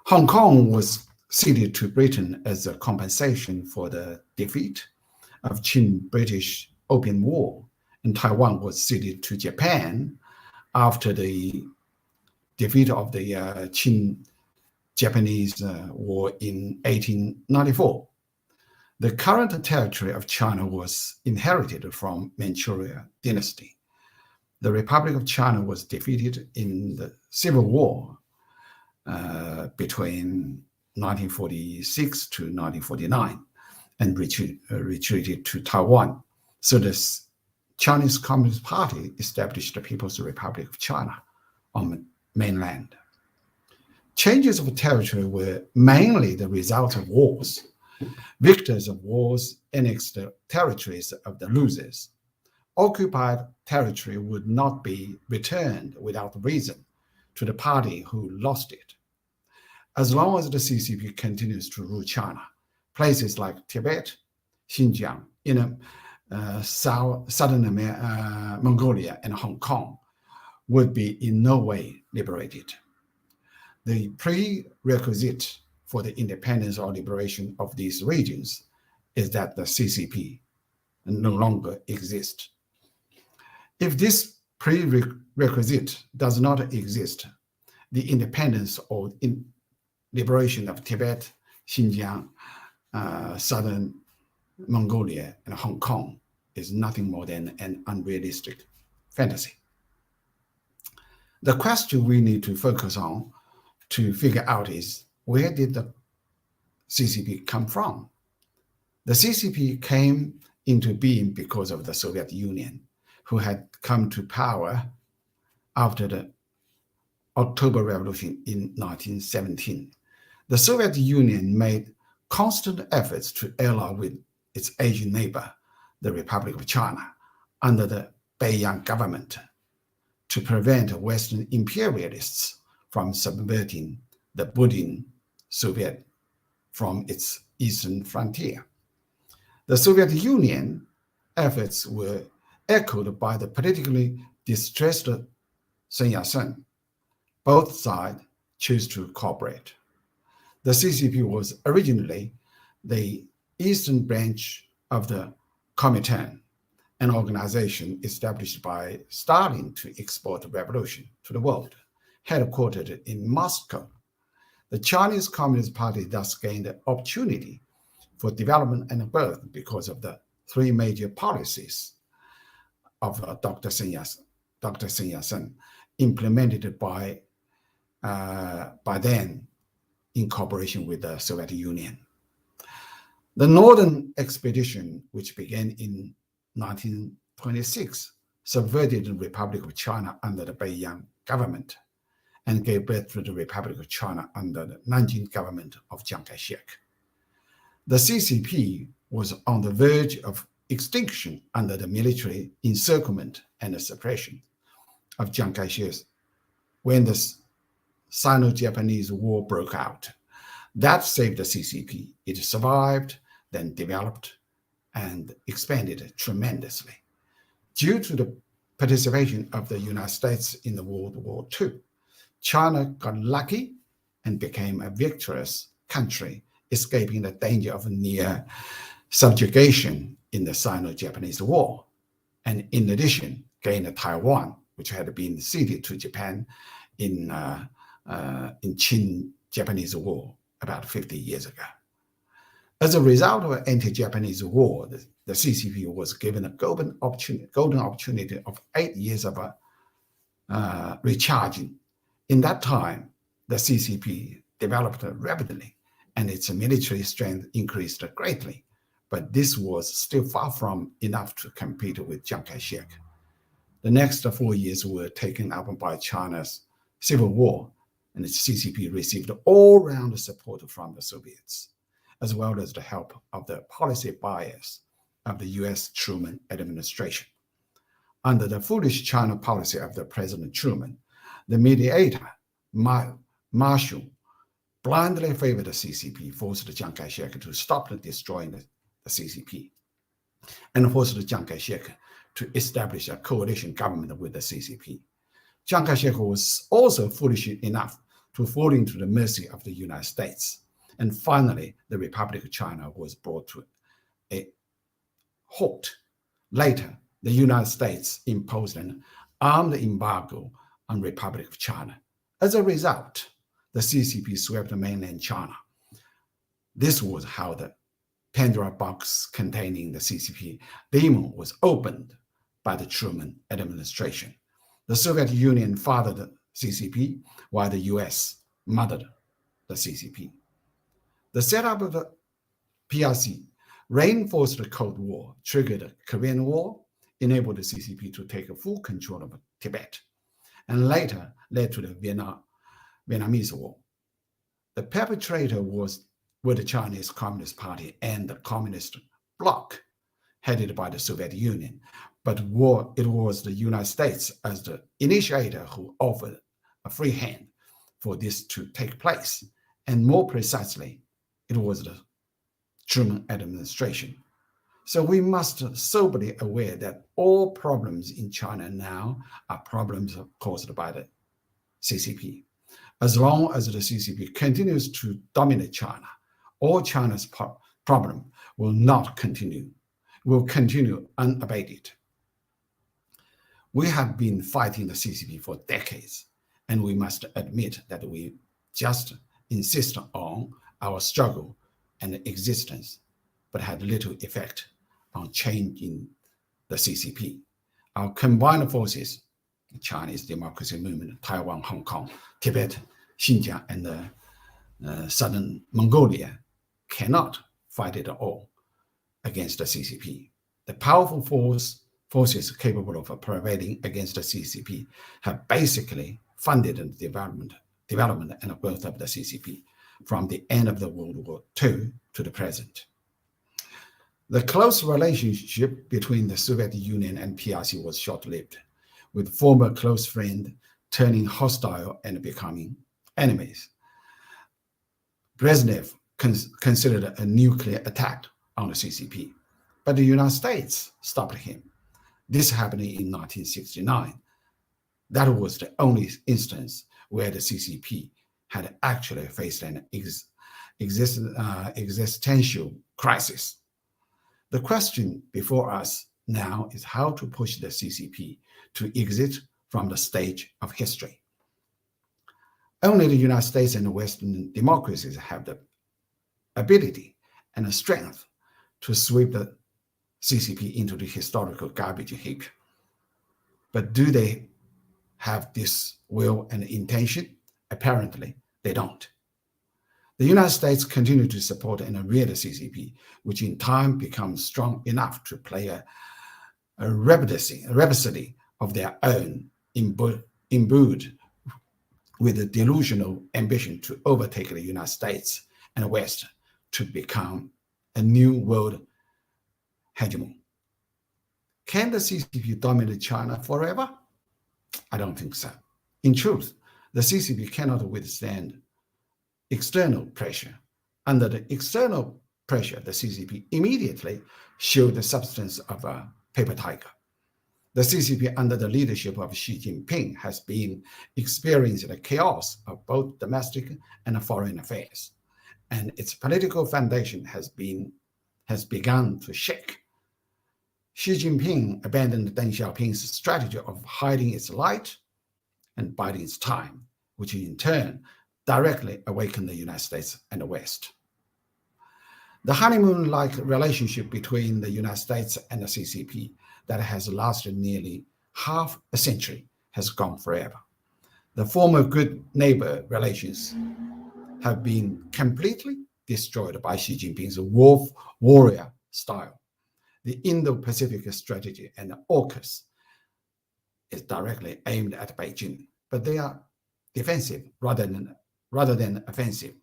Hong Kong was ceded to Britain as a compensation for the defeat of Qin-British Opium War, and Taiwan was ceded to Japan after the defeat of the Qin-Japanese War in 1894. The current territory of China was inherited from Manchuria dynasty. The Republic of China was defeated in the Civil War between 1946 to 1949 and retreated to Taiwan. So the Chinese Communist Party established the People's Republic of China on the mainland. Changes of territory were mainly the result of wars, Victors of wars annexed the territories of the losers. Occupied territory would not be returned without reason to the party who lost it. As long as the CCP continues to rule China, places like Tibet, Xinjiang, southern Mongolia, and Hong Kong would be in no way liberated. The prerequisite for the independence or liberation of these regions is that the CCP no longer exists. If this prerequisite does not exist, the independence or liberation of Tibet, Xinjiang, southern Mongolia, and Hong Kong is nothing more than an unrealistic fantasy. The question we need to focus on to figure out is, where did the CCP come from? The CCP came into being because of the Soviet Union, who had come to power after the October Revolution in 1917. The Soviet Union made constant efforts to ally with its Asian neighbor, the Republic of China, under the Beiyang government, to prevent Western imperialists from subverting the budding Soviet from its eastern frontier. The Soviet Union efforts were echoed by the politically distressed Sun Yat-sen. Both sides chose to cooperate. The CCP was originally the eastern branch of the Comintern, an organization established by Stalin to export the revolution to the world, headquartered in Moscow. The Chinese Communist Party thus gained the opportunity for development and birth because of the three major policies of Dr. Sun Yat-sen, implemented by then in cooperation with the Soviet Union. The Northern Expedition, which began in 1926, subverted the Republic of China under the Beiyang government and gave birth to the Republic of China under the Nanjing government of Chiang Kai-shek. The CCP was on the verge of extinction under the military encirclement and the suppression of Chiang Kai-shek when the Sino-Japanese War broke out. That saved the CCP. It survived, then developed and expanded tremendously. Due to the participation of the United States in the World War II, China got lucky and became a victorious country, escaping the danger of near subjugation in the Sino-Japanese War, and in addition gained Taiwan, which had been ceded to Japan in Qing-Japanese War about 50 years ago. As a result of the anti-Japanese war, the CCP was given a golden opportunity of 8 years of recharging. In that time, the CCP developed rapidly and its military strength increased greatly, but this was still far from enough to compete with Chiang Kai-shek. The next 4 years were taken up by China's civil war, and the CCP received all-round support from the Soviets, as well as the help of the policy bias of the U.S. Truman administration. Under the foolish China policy of the President Truman, the mediator, Marshall, blindly favored the CCP, forced Chiang Kai-shek to stop destroying the CCP, and forced Chiang Kai-shek to establish a coalition government with the CCP. Chiang Kai-shek was also foolish enough to fall into the mercy of the United States. And finally, the Republic of China was brought to a halt. Later, the United States imposed an armed embargo on the Republic of China. As a result, the CCP swept mainland China. This was how the Pandora box containing the CCP demon was opened by the Truman administration. The Soviet Union fathered the CCP, while the US mothered the CCP. The setup of the PRC reinforced the Cold War, triggered the Korean War, enabled the CCP to take full control of Tibet, and later led to the Vietnamese War. The perpetrator was with the Chinese Communist Party and the Communist bloc headed by the Soviet Union, but it was the United States as the initiator who offered a free hand for this to take place. And more precisely, it was the Truman administration. So we must soberly aware that all problems in China now are problems caused by the CCP. As long as the CCP continues to dominate China, all China's problem will continue unabated. We have been fighting the CCP for decades, and we must admit that we just insist on our struggle and existence, but had little effect on changing the CCP. Our combined forces, the Chinese Democracy Movement, Taiwan, Hong Kong, Tibet, Xinjiang, and Southern Mongolia, cannot fight it all against the CCP. The powerful forces capable of prevailing against the CCP have basically funded the development and growth of the CCP from the end of the World War II to the present. The close relationship between the Soviet Union and PRC was short-lived, with former close friends turning hostile and becoming enemies. Brezhnev considered a nuclear attack on the CCP, but the United States stopped him. This happened in 1969. That was the only instance where the CCP had actually faced an existential crisis. The question before us now is how to push the CCP to exit from the stage of history. Only the United States and the Western democracies have the ability and the strength to sweep the CCP into the historical garbage heap. But do they have this will and intention? Apparently, they don't. The United States continue to support and rear the CCP, which in time becomes strong enough to play a rhapsody of their own, imbued with a delusional ambition to overtake the United States and the West to become a new world hegemon. Can the CCP dominate China forever? I don't think so. In truth, the CCP cannot withstand external pressure. Under the external pressure, the CCP immediately showed the substance of a paper tiger. The CCP, under the leadership of Xi Jinping, has been experiencing the chaos of both domestic and foreign affairs, and its political foundation has begun to shake. Xi Jinping abandoned Deng Xiaoping's strategy of hiding its light and biding its time, which in turn directly awakened the United States and the West. The honeymoon-like relationship between the United States and the CCP that has lasted nearly half a century has gone forever. The former good neighbor relations have been completely destroyed by Xi Jinping's warrior style. The Indo-Pacific strategy and the AUKUS is directly aimed at Beijing, but they are defensive rather than offensive.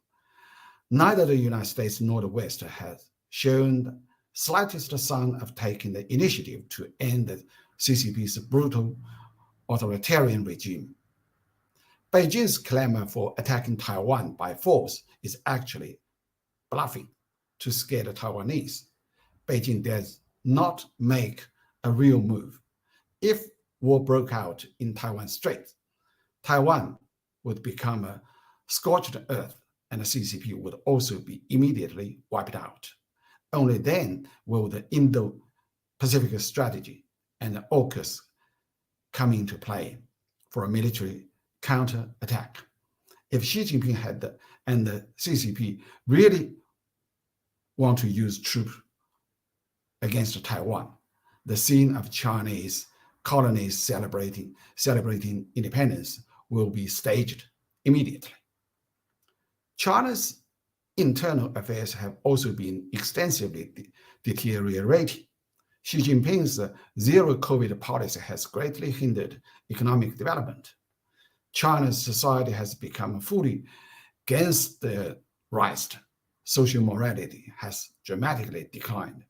Neither the United States nor the West has shown the slightest sign of taking the initiative to end the CCP's brutal authoritarian regime. Beijing's clamor for attacking Taiwan by force is actually bluffing to scare the Taiwanese. Beijing does not make a real move. If war broke out in Taiwan Strait, Taiwan would become a scorched earth and the CCP would also be immediately wiped out. Only then will the Indo-Pacific strategy and the AUKUS come into play for a military counterattack. If Xi Jinping and the CCP really want to use troops against Taiwan, the scene of Chinese colonies celebrating independence will be staged immediately. China's internal affairs have also been extensively deteriorating. Xi Jinping's zero COVID policy has greatly hindered economic development. China's society has become fully gangsterized social morality has dramatically declined.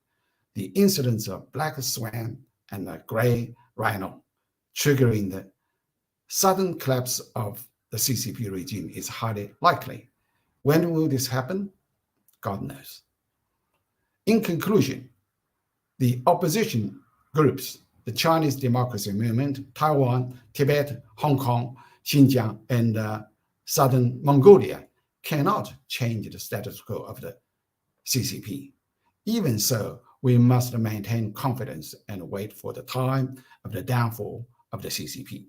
The incidence of black swan and the gray rhino triggering the sudden collapse of the CCP regime is highly likely. When will this happen? God knows. In conclusion, the opposition groups, the Chinese Democracy Movement, Taiwan, Tibet, Hong Kong, Xinjiang, and Southern Mongolia, cannot change the status quo of the CCP. Even so, we must maintain confidence and wait for the time of the downfall of the CCP.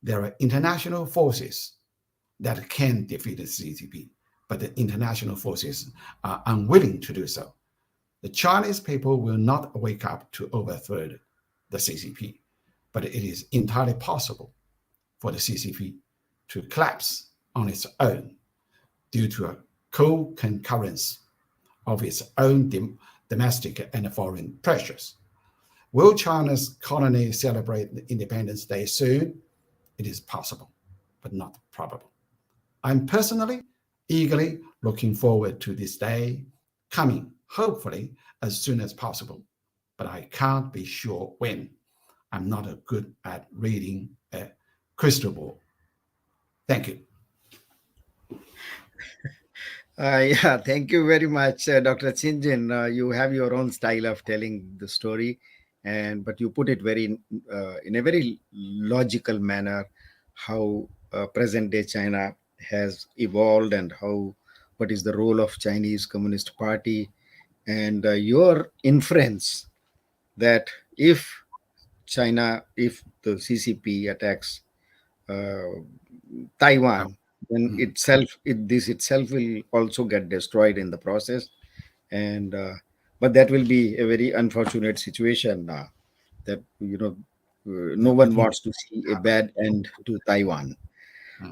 There are international forces that can defeat the CCP, but the international forces are unwilling to do so. The Chinese people will not wake up to overthrow the CCP, but it is entirely possible for the CCP to collapse on its own due to a co-concurrence of its own domestic and foreign pressures. Will China's colony celebrate Independence Day soon? It is possible, but not probable. I'm personally eagerly looking forward to this day coming, hopefully as soon as possible, but I can't be sure when. I'm not good at reading a crystal ball. Thank you. Yeah, thank you very much, Dr. Chinjin. You have your own style of telling the story, but you put it very in a very logical manner how present day China has evolved and what is the role of Chinese Communist Party, and your inference that if the CCP attacks uh, Taiwan, then this itself will also get destroyed in the process, and but that will be a very unfortunate situation. That no one wants to see a bad end to Taiwan.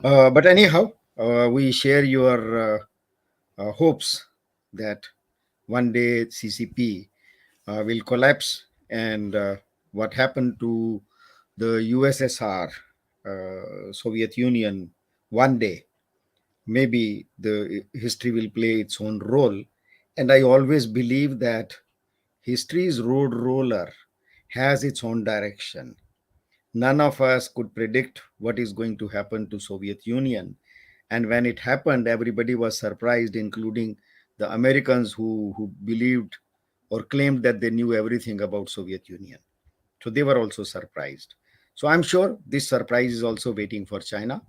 But anyhow, we share your hopes that one day CCP will collapse, and what happened to the USSR, Soviet Union, one day maybe the history will play its own role. And I always believe that history's road roller has its own direction. None of us could predict what is going to happen to Soviet Union, and when it happened everybody was surprised, including the Americans who believed or claimed that they knew everything about Soviet Union. So they were also surprised. So I'm sure this surprise is also waiting for China,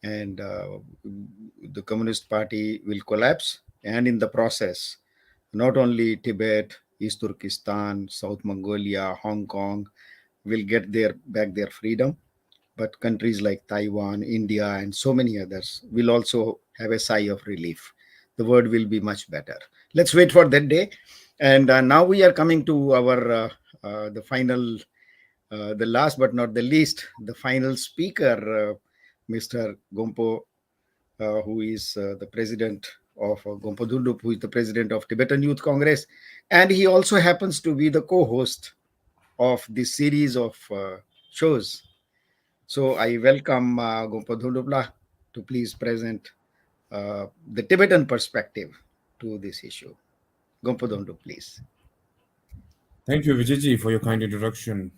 and the Communist Party will collapse. And in the process, not only Tibet, East Turkestan, South Mongolia, Hong Kong will get their freedom, but countries like Taiwan, India, and so many others will also have a sigh of relief. The world will be much better. Let's wait for that day. And now we are coming to our the final, the last but not the least, the final speaker, Mr. Gompo, who is the president of Gompo Dhuldup, who is the president of Tibetan Youth Congress, and he also happens to be the co-host of this series of shows. So I welcome Gompo Dhuldup to please present the Tibetan perspective to this issue. Gompo Dhuldup, please. Thank you, Vijayji, for your kind introduction.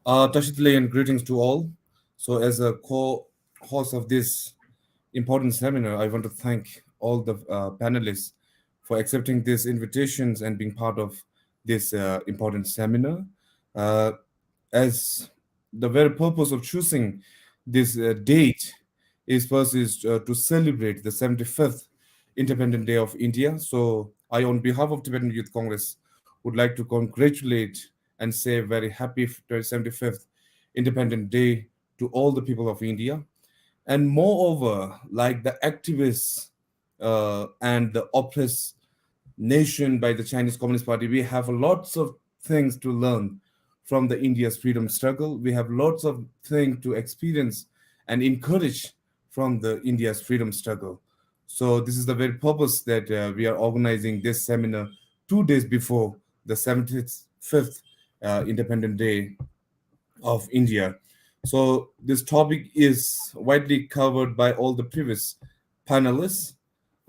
Tashitli and greetings to all. So, as a co-host of this important seminar, I want to thank all the panelists for accepting these invitations and being part of this important seminar. Uh, as the very purpose of choosing this date is first is to celebrate the 75th Independent Day of India. So I, on behalf of Tibetan Youth Congress, would like to congratulate and say very happy 75th Independent Day to all the people of India. And moreover, like the activists and the oppressed nation by the Chinese Communist Party, we have lots of things to learn from the India's freedom struggle. We have lots of things to experience and encourage from the India's freedom struggle. So this is the very purpose that we are organizing this seminar 2 days before the 75th Independent Day of India. So this topic is widely covered by all the previous panelists.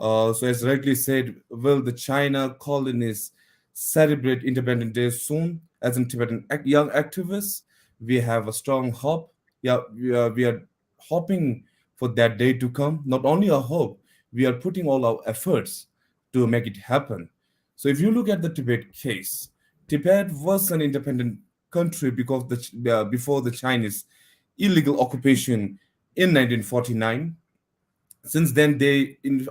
So as rightly said, will the China colonies celebrate Independence Day soon? As in Tibetan young activists, we have a strong hope. Yeah, we are hoping for that day to come. Not only a hope, we are putting all our efforts to make it happen. So if you look at the Tibet case, Tibet was an independent country because before the Chinese illegal occupation in 1949. Since then,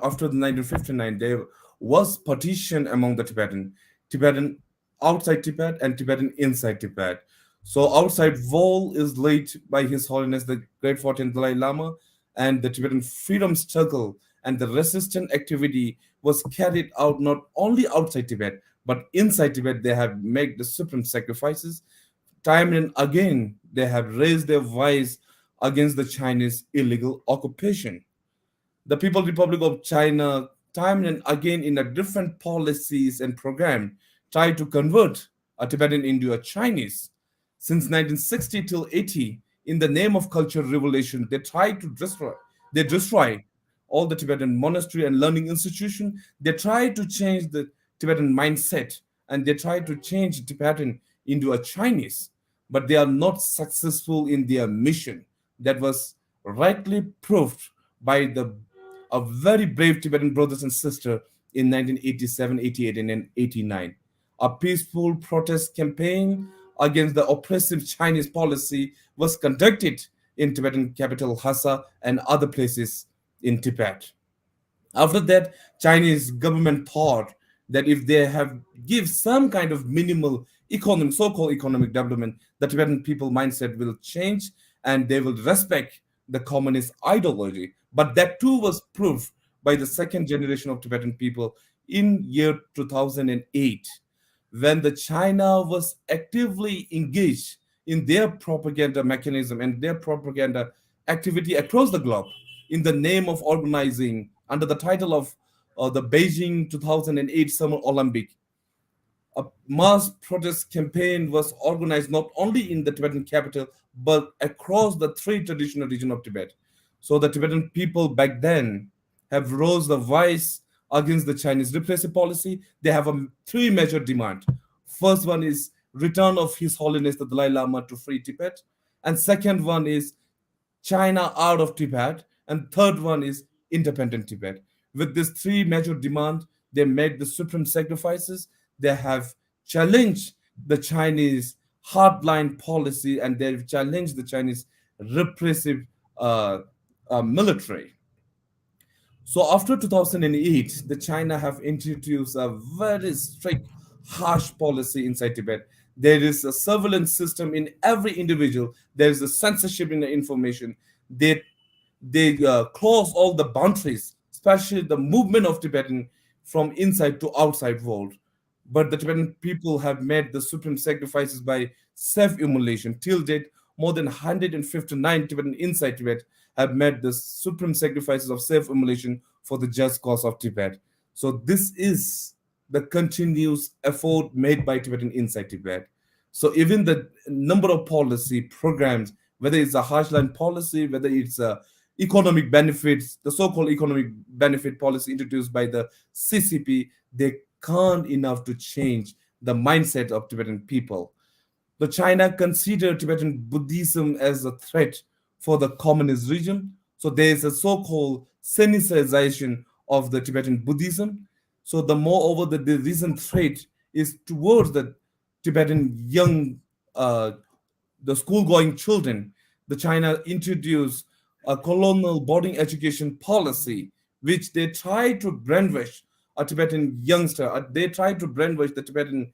after the 1959, there was partition among the Tibetan outside Tibet and Tibetan inside Tibet. So outside wall is laid by His Holiness the Great 14th Dalai Lama, and the Tibetan freedom struggle and the resistance activity was carried out not only outside Tibet but inside Tibet. They have made the supreme sacrifices. Time and again, they have raised their voice against the Chinese illegal occupation. The People Republic of China, time and again in a different policies and program, tried to convert a Tibetan into a Chinese. Since 1960 till 80, in the name of cultural revolution, they tried to destroy all the Tibetan monastery and learning institution. They tried to change the Tibetan mindset and they tried to change Tibetan into a Chinese, but they are not successful in their mission. That was rightly proved by the a very brave Tibetan brothers and sisters in 1987, 88, and 89. A peaceful protest campaign against the oppressive Chinese policy was conducted in Tibetan capital Lhasa and other places in Tibet. After that, Chinese government thought that if they have give some kind of minimal economic, so-called economic development, the Tibetan people mindset will change and they will respect the communist ideology. But that too was proved by the second generation of Tibetan people in year 2008, when the China was actively engaged in their propaganda mechanism and their propaganda activity across the globe in the name of organizing under the title of the Beijing 2008 Summer Olympic. A mass protest campaign was organized not only in the Tibetan capital but across the three traditional regions of Tibet. So the Tibetan people back then have rose the voice against the Chinese repressive policy. They have three major demands. First one is return of His Holiness the Dalai Lama to free Tibet, and second one is China out of Tibet, and third one is independent Tibet. With these three major demands, they made the supreme sacrifices. They have challenged the Chinese hardline policy and they've challenged the Chinese repressive military. So after 2008, the China have introduced a very strict, harsh policy inside Tibet. There is a surveillance system in every individual. There is a censorship in the information. They close all the boundaries, especially the movement of Tibetan from inside to outside world. But the Tibetan people have made the supreme sacrifices by self-immolation. Till date, more than 159 Tibetan inside Tibet have made the supreme sacrifices of self-immolation for the just cause of Tibet. So this is the continuous effort made by Tibetan inside Tibet. So even the number of policy programs, whether it's a harshline policy, whether it's a economic benefits, the so-called economic benefit policy introduced by the CCP, they can't enough to change the mindset of Tibetan people. The China consider Tibetan Buddhism as a threat for the communist region. So there is a so-called Sinicization of the Tibetan Buddhism. So the moreover, the recent threat is towards the Tibetan young, the school-going children. The China introduced a colonial boarding education policy, which they try to brainwash a Tibetan youngster. They try to brainwash the Tibetan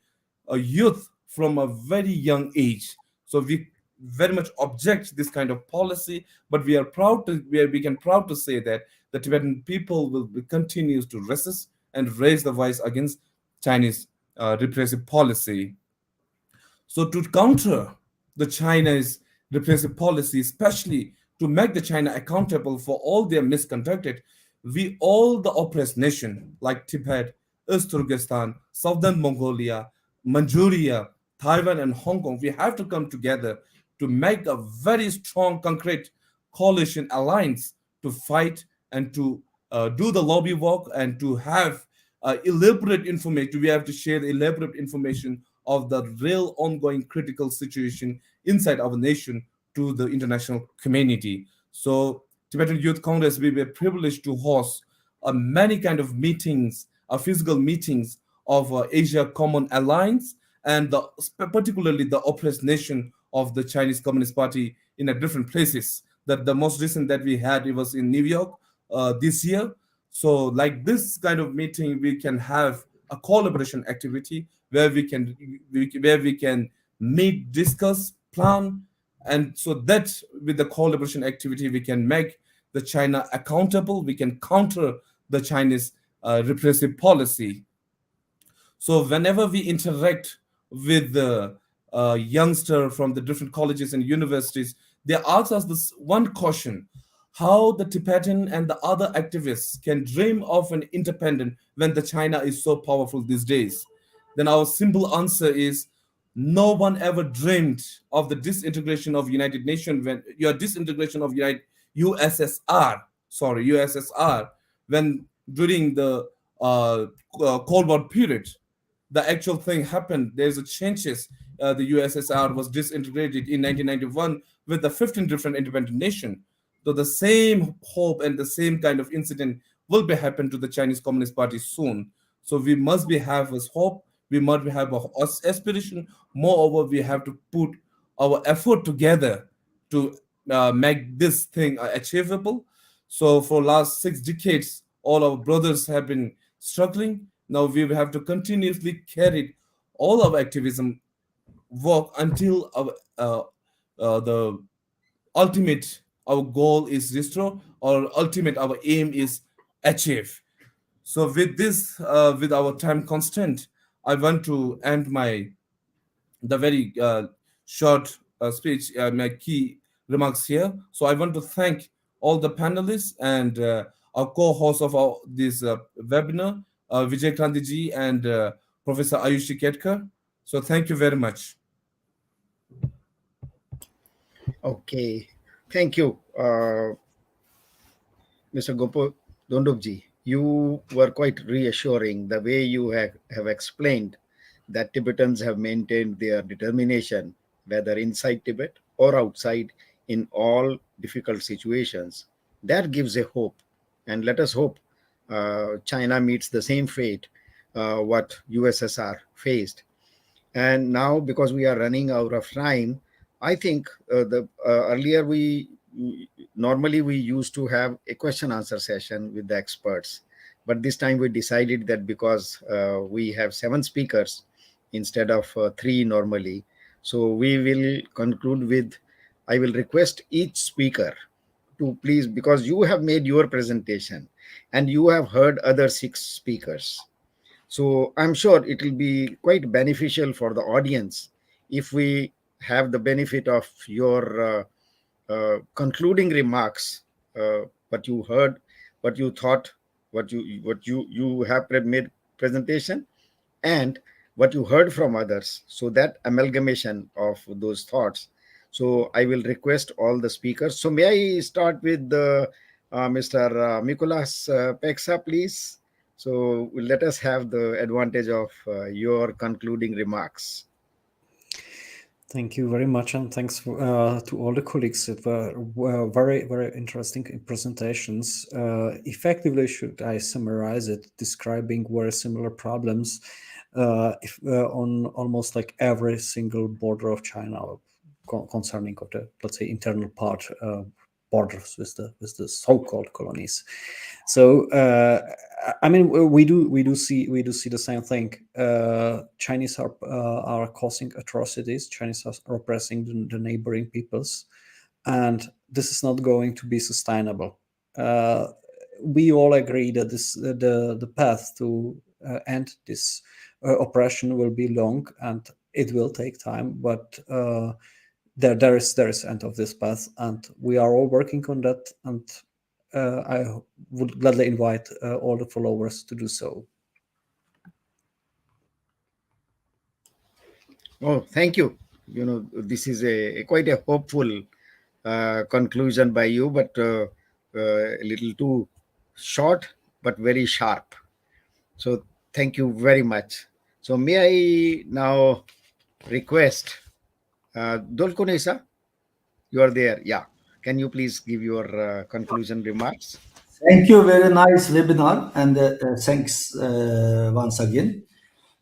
youth from a very young age. So we very much object this kind of policy, but we can proud to say that the Tibetan people will continues to resist and raise the voice against Chinese repressive policy. So to counter the China's repressive policy, especially to make the China accountable for all their misconducted, we all the oppressed nation like Tibet, East Turkestan, Southern Mongolia, Manchuria, Taiwan, and Hong Kong, we have to come together to make a very strong, concrete coalition alliance to fight and to do the lobby work and to have elaborate information. We have to share elaborate information of the real ongoing critical situation inside our nation to the international community. So Tibetan Youth Congress, we were privileged to host many kind of meetings, physical meetings of Asia Common Alliance and particularly the oppressed nation of the Chinese Communist Party in a different places. That the most recent that we had, it was in New York this year. So like this kind of meeting, we can have a collaboration activity where where we can meet, discuss, plan, and so that with the collaboration activity we can make the China accountable. We can counter the Chinese repressive policy. So whenever we interact with the youngster from the different colleges and universities, they ask us this one question: how the Tibetan and the other activists can dream of an independent when the China is so powerful these days. Then our simple answer is no one ever dreamed of the disintegration of United Nations when your disintegration of United USSR, sorry, USSR, when during the Cold War period the actual thing happened. There's a changes. The USSR was disintegrated in 1991 with the 15 different independent nations. So the same hope and the same kind of incident will be happen to the Chinese Communist Party soon. So we must be have this hope. We must have a aspiration. Moreover, we have to put our effort together to make this thing achievable. So for last 6 decades, all our brothers have been struggling. Now we will have to continuously carry all our activism work until the ultimate our goal is restored or ultimate our aim is achieved. So with this, with our time constant, I want to end my the very short speech, my key remarks here. So I want to thank all the panelists and our co-hosts of this webinar, Vijay Kandiji and Professor Ayushi Ketkar. So thank you very much. Okay, thank you, Mr. Gopo Dondokji. You were quite reassuring the way you have explained that Tibetans have maintained their determination, whether inside Tibet or outside, in all difficult situations. That gives a hope. And let us hope China meets the same fate what USSR faced. And now, because we are running out of time, I think the earlier normally we used to have a question answer session with the experts, but this time we decided that because we have 7 speakers instead of 3 normally, so we will conclude with, I will request each speaker to please, because you have made your presentation and you have heard other 6 speakers, so I'm sure it will be quite beneficial for the audience if we have the benefit of your concluding remarks, what you heard, what you thought, what you have made presentation, and what you heard from others. So that amalgamation of those thoughts. So I will request all the speakers. So may I start with Mr. Mikolas Peksa, please? So let us have the advantage of your concluding remarks. Thank you very much, and thanks to all the colleagues. It were very, very interesting presentations. Effectively, should I summarize it, describing very similar problems on almost like every single border of China concerning of the, let's say, internal part borders with the so-called colonies. So I mean, we do see the same thing. Chinese are causing atrocities. Chinese are oppressing the neighboring peoples, and this is not going to be sustainable. We all agree that the path to end this oppression will be long and it will take time, but there is end of this path, and we are all working on that. And I would gladly invite all the followers to do so. Oh, thank you. You know, this is quite a hopeful conclusion by you, but a little too short but very sharp. So thank you very much. So may I now request Dolkonesa, you are there. Yeah. Can you please give your conclusion remarks? Thank you. Very nice webinar, and thanks once again.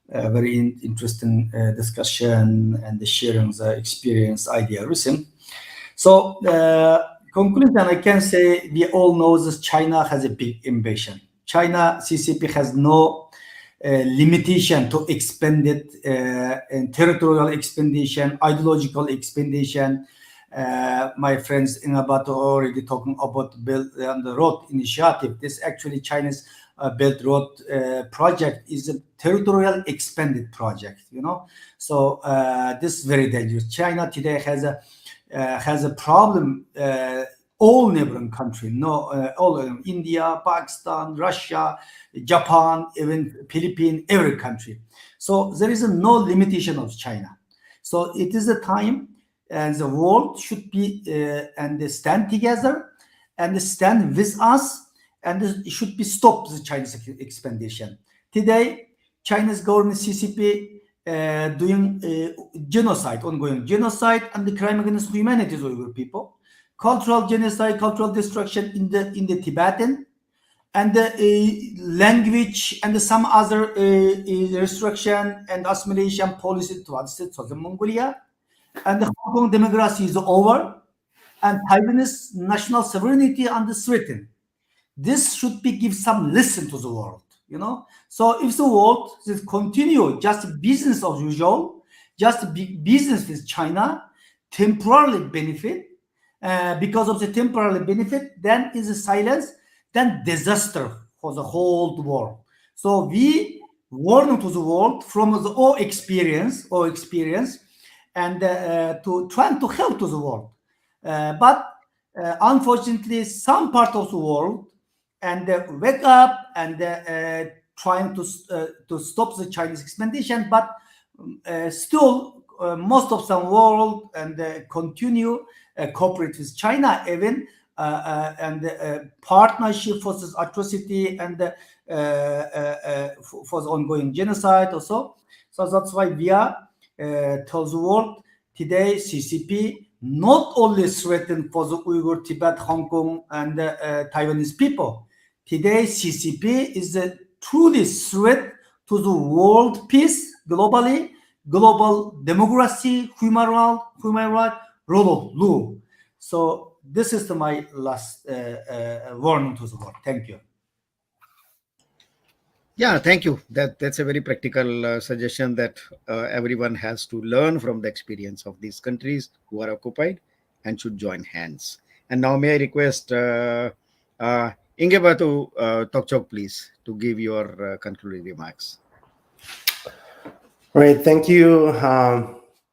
Very interesting discussion and the sharing the experience, idea, everything. So, conclusion, I can say we all know that China has a big ambition. China CCP has no limitation to expand it in territorial expansion, ideological expansion. My friends in Abato already talking about Belt and the Road Initiative. This actually China's Belt Road project is a territorial expanded project. So this is very dangerous. China today has a problem. All neighboring countries, all of them, India, Pakistan, Russia, Japan, even Philippines, every country. So there is no limitation of China. So it is a time, and the world should be and stand together and stand with us, and it should be stop the Chinese expansion. Today, China's government CCP doing genocide, ongoing genocide, and the crime against humanity of Uyghur people, cultural genocide, cultural destruction in the Tibetan, and the language and some other restriction and assimilation policy towards Southern Mongolia, and the Hong Kong democracy is over, and Taiwanese national sovereignty under threatened. This should be give some lesson to the world. So if the world is continue just business as usual, just big business with China, temporarily benefit, because of the temporary benefit, then is a silence, then disaster for the whole world. So we warn to the world from the all experience, and to trying to help to the world. But unfortunately, some part of the world and wake up and trying to stop the Chinese expansion, but still most of some world and continue cooperate with China even and partnership for this atrocity and for the ongoing genocide also. So that's why we are tell the world today CCP not only threatened for the Uyghur, Tibet, Hong Kong, and Taiwanese people. Today, CCP is a truly threat to the world peace globally, global democracy, human right, rule of law. So this is my last warning to the world. Thank you. Yeah, thank you. That's a very practical suggestion that everyone has to learn from the experience of these countries who are occupied and should join hands. And now may I request Ingebatu Tokchok, please, to give your concluding remarks. Right. Thank you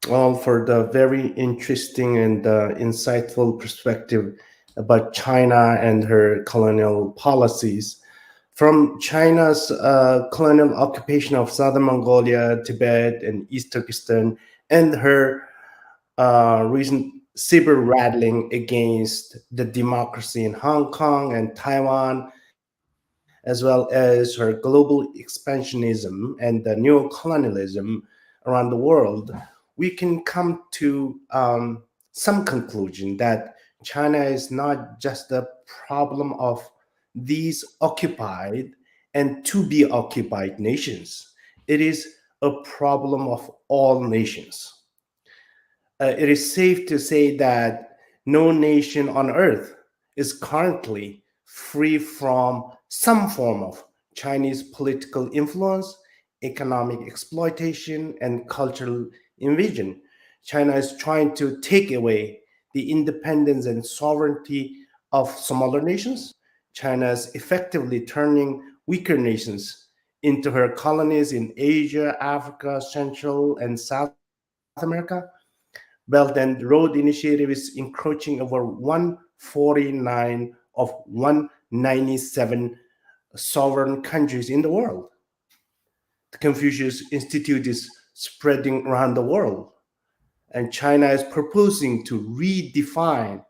all for the very interesting and insightful perspective about China and her colonial policies. From China's colonial occupation of southern Mongolia, Tibet, and East Turkestan, and her recent saber rattling against the democracy in Hong Kong and Taiwan, as well as her global expansionism and the neocolonialism around the world, we can come to some conclusion that China is not just a problem of these occupied and to be occupied nations. It is a problem of all nations. It is safe to say that no nation on earth is currently free from some form of Chinese political influence, economic exploitation, and cultural invasion. China is trying to take away the independence and sovereignty of smaller nations. China is effectively turning weaker nations into her colonies in Asia, Africa, Central and South America. Belt and Road Initiative is encroaching over 149 of 197 sovereign countries in the world. The Confucius Institute is spreading around the world, and China is proposing to redefine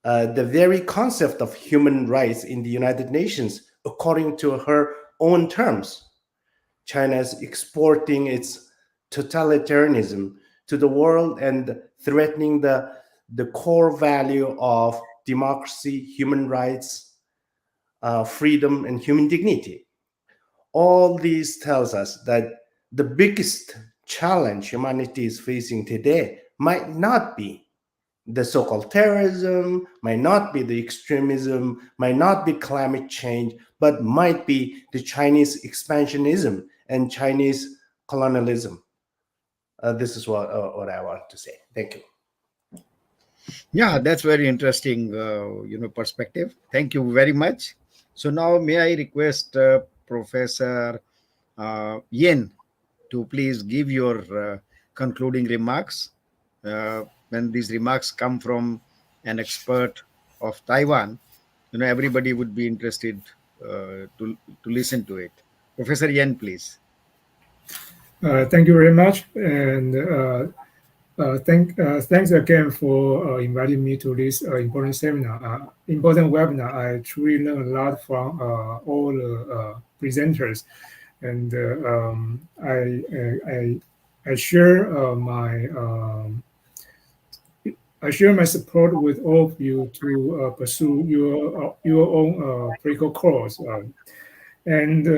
the very concept of human rights in the United Nations according to her own terms. China is exporting its totalitarianism to the world and threatening the core value of democracy, human rights, freedom, and human dignity. All these tells us that the biggest challenge humanity is facing today might not be the so-called terrorism, might not be the extremism, might not be climate change, but might be the Chinese expansionism and Chinese colonialism. This is what I want to say. Thank you. Yeah, that's very interesting, perspective. Thank you very much. So now, may I request Professor Yen to please give your concluding remarks. When these remarks come from an expert of Taiwan, everybody would be interested to listen to it. Professor Yen, please. Thank you very much, and thanks again for inviting me to this important seminar, important webinar. I truly learned a lot from all the presenters, and I share I share my support with all of you to pursue your own political course, and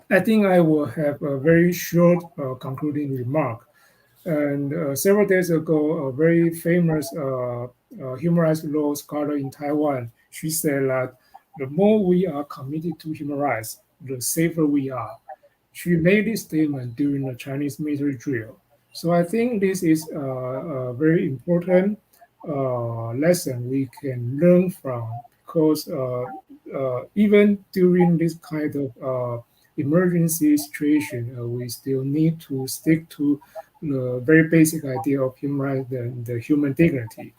I think I will have a very short concluding remark. And several days ago, a very famous human rights law scholar in Taiwan, she said that the more we are committed to human rights, the safer we are. She made this statement during the Chinese military drill. So I think this is a very important lesson we can learn from, because even during this kind of emergency situation, we still need to stick to the very basic idea of human rights and the human dignity.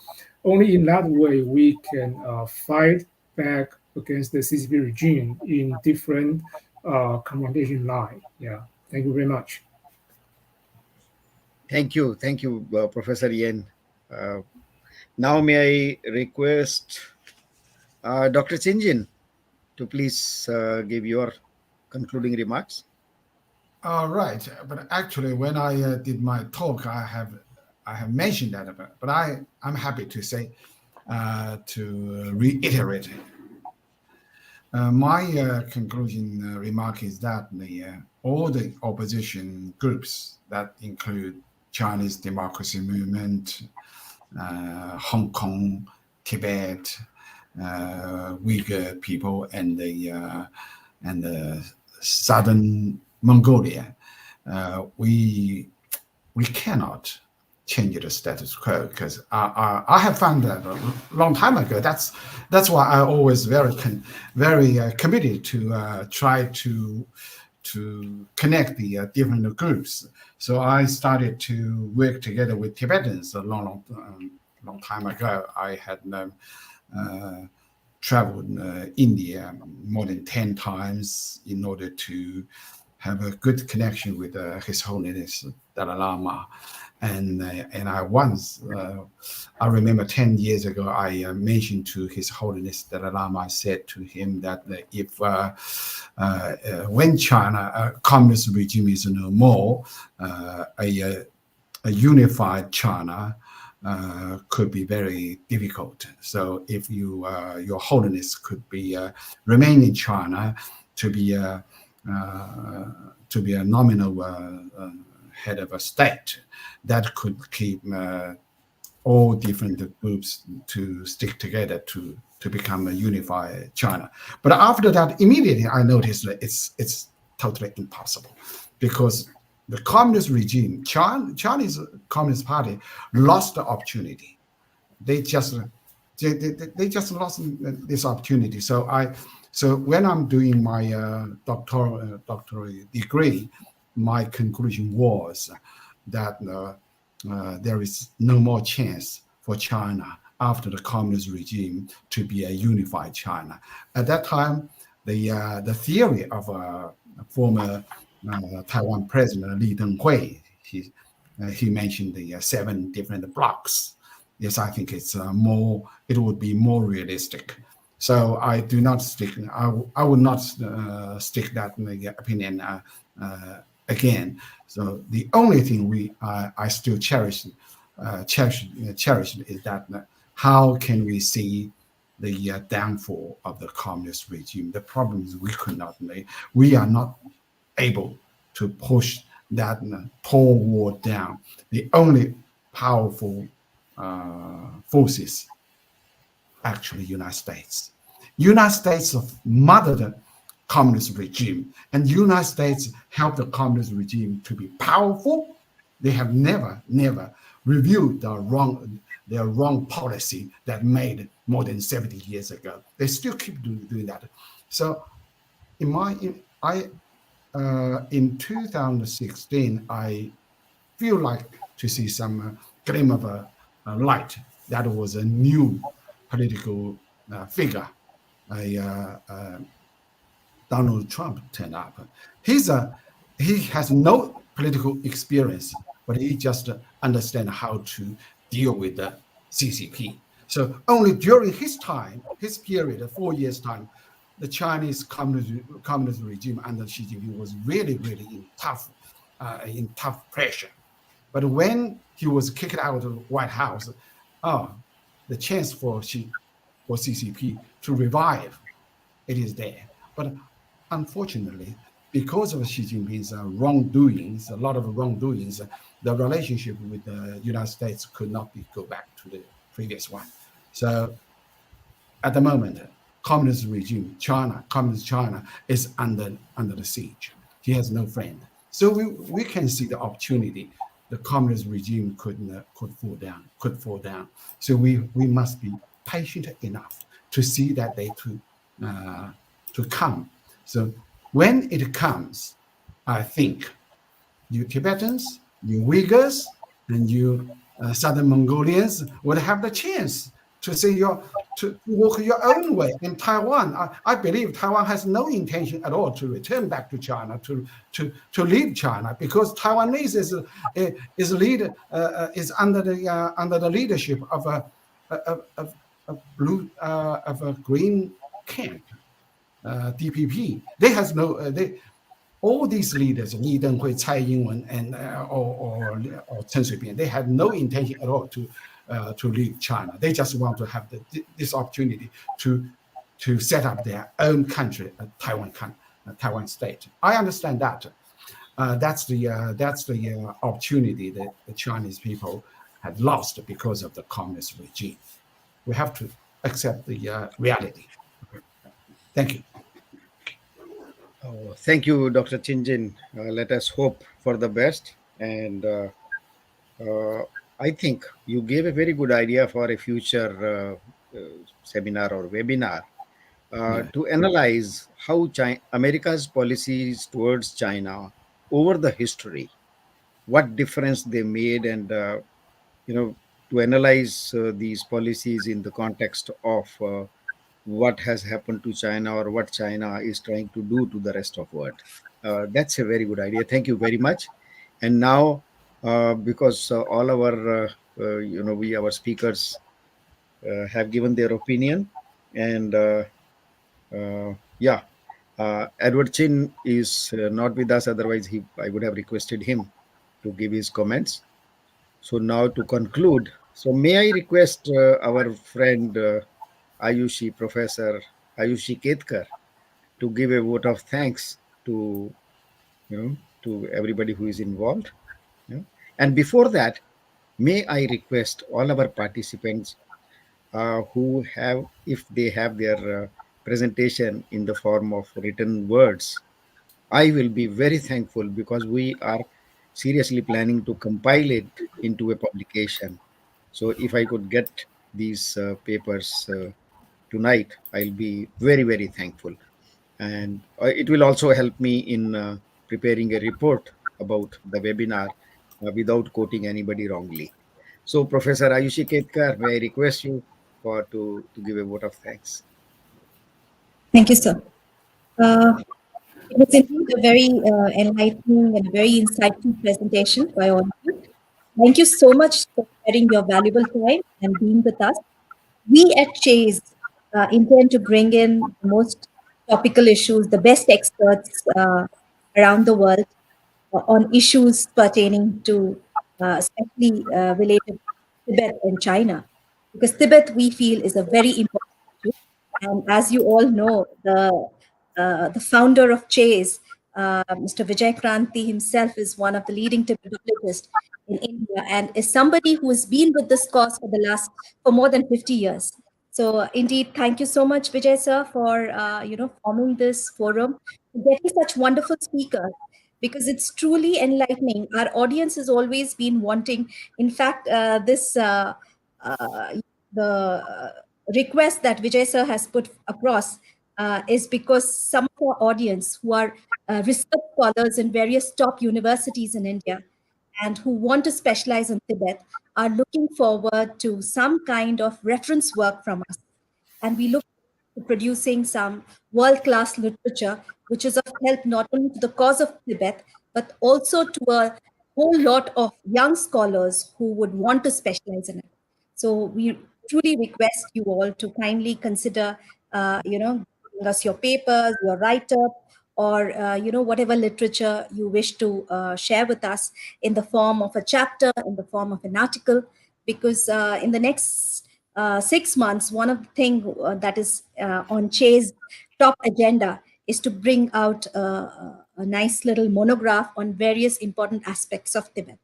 Only in that way we can fight back against the CCP regime in different confrontation line. Yeah, thank you very much. Thank you, Professor Yen. Now, may I request Dr. Chinjin to please give your concluding remarks. All right, but actually, when I did my talk, I have mentioned that, but I'm happy to say to reiterate. My conclusion remark is that all the opposition groups that include Chinese Democracy Movement, Hong Kong, Tibet, Uyghur people, and the Southern Mongolia, we cannot change the status quo, because I have found that a long time ago. That's why I always very committed to try to connect the different groups. So I started to work together with Tibetans a long time ago. I had traveled India more than 10 times in order to have a good connection with His Holiness Dalai Lama. And I once, I remember 10 years ago, I mentioned to His Holiness Dalai Lama, I said to him that if when China, communist regime is no more, a unified China could be very difficult. So if Your Holiness could be remain in China to be a nominal head of a state, that could keep all different groups to stick together to become a unified China. But after that, immediately I noticed that it's totally impossible, because the communist regime, Chinese Communist Party, lost the opportunity. They just lost this opportunity. So when I'm doing my doctoral degree, my conclusion was that there is no more chance for China after the communist regime to be a unified China. At that time, the theory of former Taiwan President Lee Teng-hui, he mentioned the 7 different blocks. yes, I think it's it would be more realistic. So I do not stick. I would not stick that opinion again. So the only thing I still cherish is that how can we see the downfall of the communist regime? The problem is we are not able to push that Cold War down. The only powerful forces actually United States. United States mothered the communist regime, and United States helped the communist regime to be powerful. They have never reviewed their wrong policy that made more than 70 years ago. They still keep doing that. So in 2016, I feel like to see some gleam of a light. That was a new political figure. Donald Trump turned up. He has no political experience, but he just understands how to deal with the CCP. So only during his period of 4 years time, the Chinese communist regime under Xi Jinping was really in tough pressure. But when he was kicked out of the White House, the chance for CCP to revive, it is there. But unfortunately, because of Xi Jinping's wrongdoings, a lot of wrongdoings, the relationship with the United States could not go back to the previous one. So at the moment, communist China is under the siege. He has no friend. So we can see the opportunity the communist regime could fall down. So we must be patient enough to see that day to come. So when it comes, I think you Tibetans, you Uyghurs, and you Southern Mongolians would have the chance to walk your own way. In Taiwan, I believe Taiwan has no intention at all to return back to China, to leave China, because Taiwanese is under the leadership of a green camp, DPP. They has no all these leaders, Li Denghui, Tsai Ing-wen, and or Chen Shui-bian, they have no intention at all to leave China. They just want to have this opportunity to set up their own country, Taiwan state. I understand that. That's the opportunity that the Chinese people had lost because of the communist regime. We have to accept the reality. Thank you. Oh, thank you, Dr. Chinjin. Let us hope for the best. And I think you gave a very good idea for a future seminar or webinar to analyze how America's policies towards China over the history, what difference they made, and to analyze these policies in the context of what has happened to China or what China is trying to do to the rest of world. That's a very good idea. Thank you very much. And now, because all our our speakers have given their opinion, and Edward Chin is not with us. Otherwise, I would have requested him to give his comments. So now to conclude, so may I request our friend Ayushi, Professor Ayushi Ketkar, to give a vote of thanks to to everybody who is involved. And before that, may I request all our participants who have, if they have their presentation in the form of written words, I will be very thankful, because we are seriously planning to compile it into a publication. So if I could get these papers tonight, I'll be very, very thankful. And it will also help me in preparing a report about the webinar without quoting anybody wrongly. So, Professor Ayushi Ketkar, may I request you to give a vote of thanks? Thank you, sir. It was indeed a very enlightening and very insightful presentation by all of you. Thank you so much for sharing your valuable time and being with us. We at Chase intend to bring in the most topical issues, the best experts around the world on issues pertaining to, especially related to Tibet and China. Because Tibet, we feel, is a very important issue. And as you all know, the founder of Chase, Mr. Vijay Kranti himself, is one of the leading Tibetologists in India and is somebody who has been with this cause for more than 50 years. So indeed, thank you so much, Vijay sir, for forming this forum, getting such wonderful speakers, because it's truly enlightening. Our audience has always been wanting. In fact, uh, the request that Vijay sir has put across is because some of our audience who are research scholars in various top universities in India and who want to specialize in Tibet are looking forward to some kind of reference work from us. And we look to producing some world-class literature, which is of help not only to the cause of Tibet, but also to a whole lot of young scholars who would want to specialize in it. So we truly request you all to kindly consider, giving us your papers, your write-up, or whatever literature you wish to share with us in the form of a chapter, in the form of an article, because in the next 6 months, one of the things that is on Che's top agenda is to bring out a nice little monograph on various important aspects of Tibet.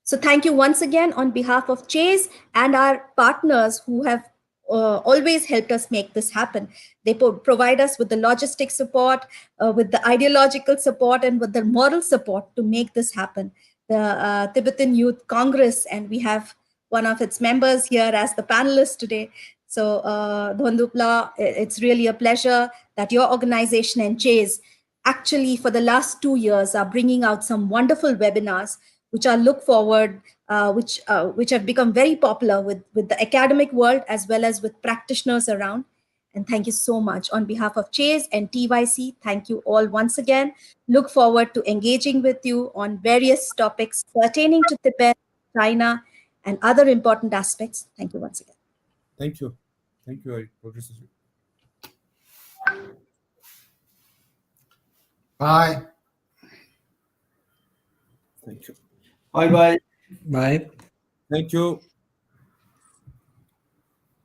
So thank you once again on behalf of Chase and our partners who have always helped us make this happen. They provide us with the logistic support, with the ideological support, and with the moral support to make this happen. The Tibetan Youth Congress, and we have one of its members here as the panelist today. So, Dhondupla, it's really a pleasure that your organization and Chase actually for the last 2 years are bringing out some wonderful webinars which I look forward, which have become very popular with the academic world as well as with practitioners around. And thank you so much on behalf of Chase and TYC. Thank you all once again. Look forward to engaging with you on various topics pertaining to Tibet, China, and other important aspects. Thank you once again. Thank you. Thank you, Professor. Bye. Thank you. Bye bye. Bye. Thank you.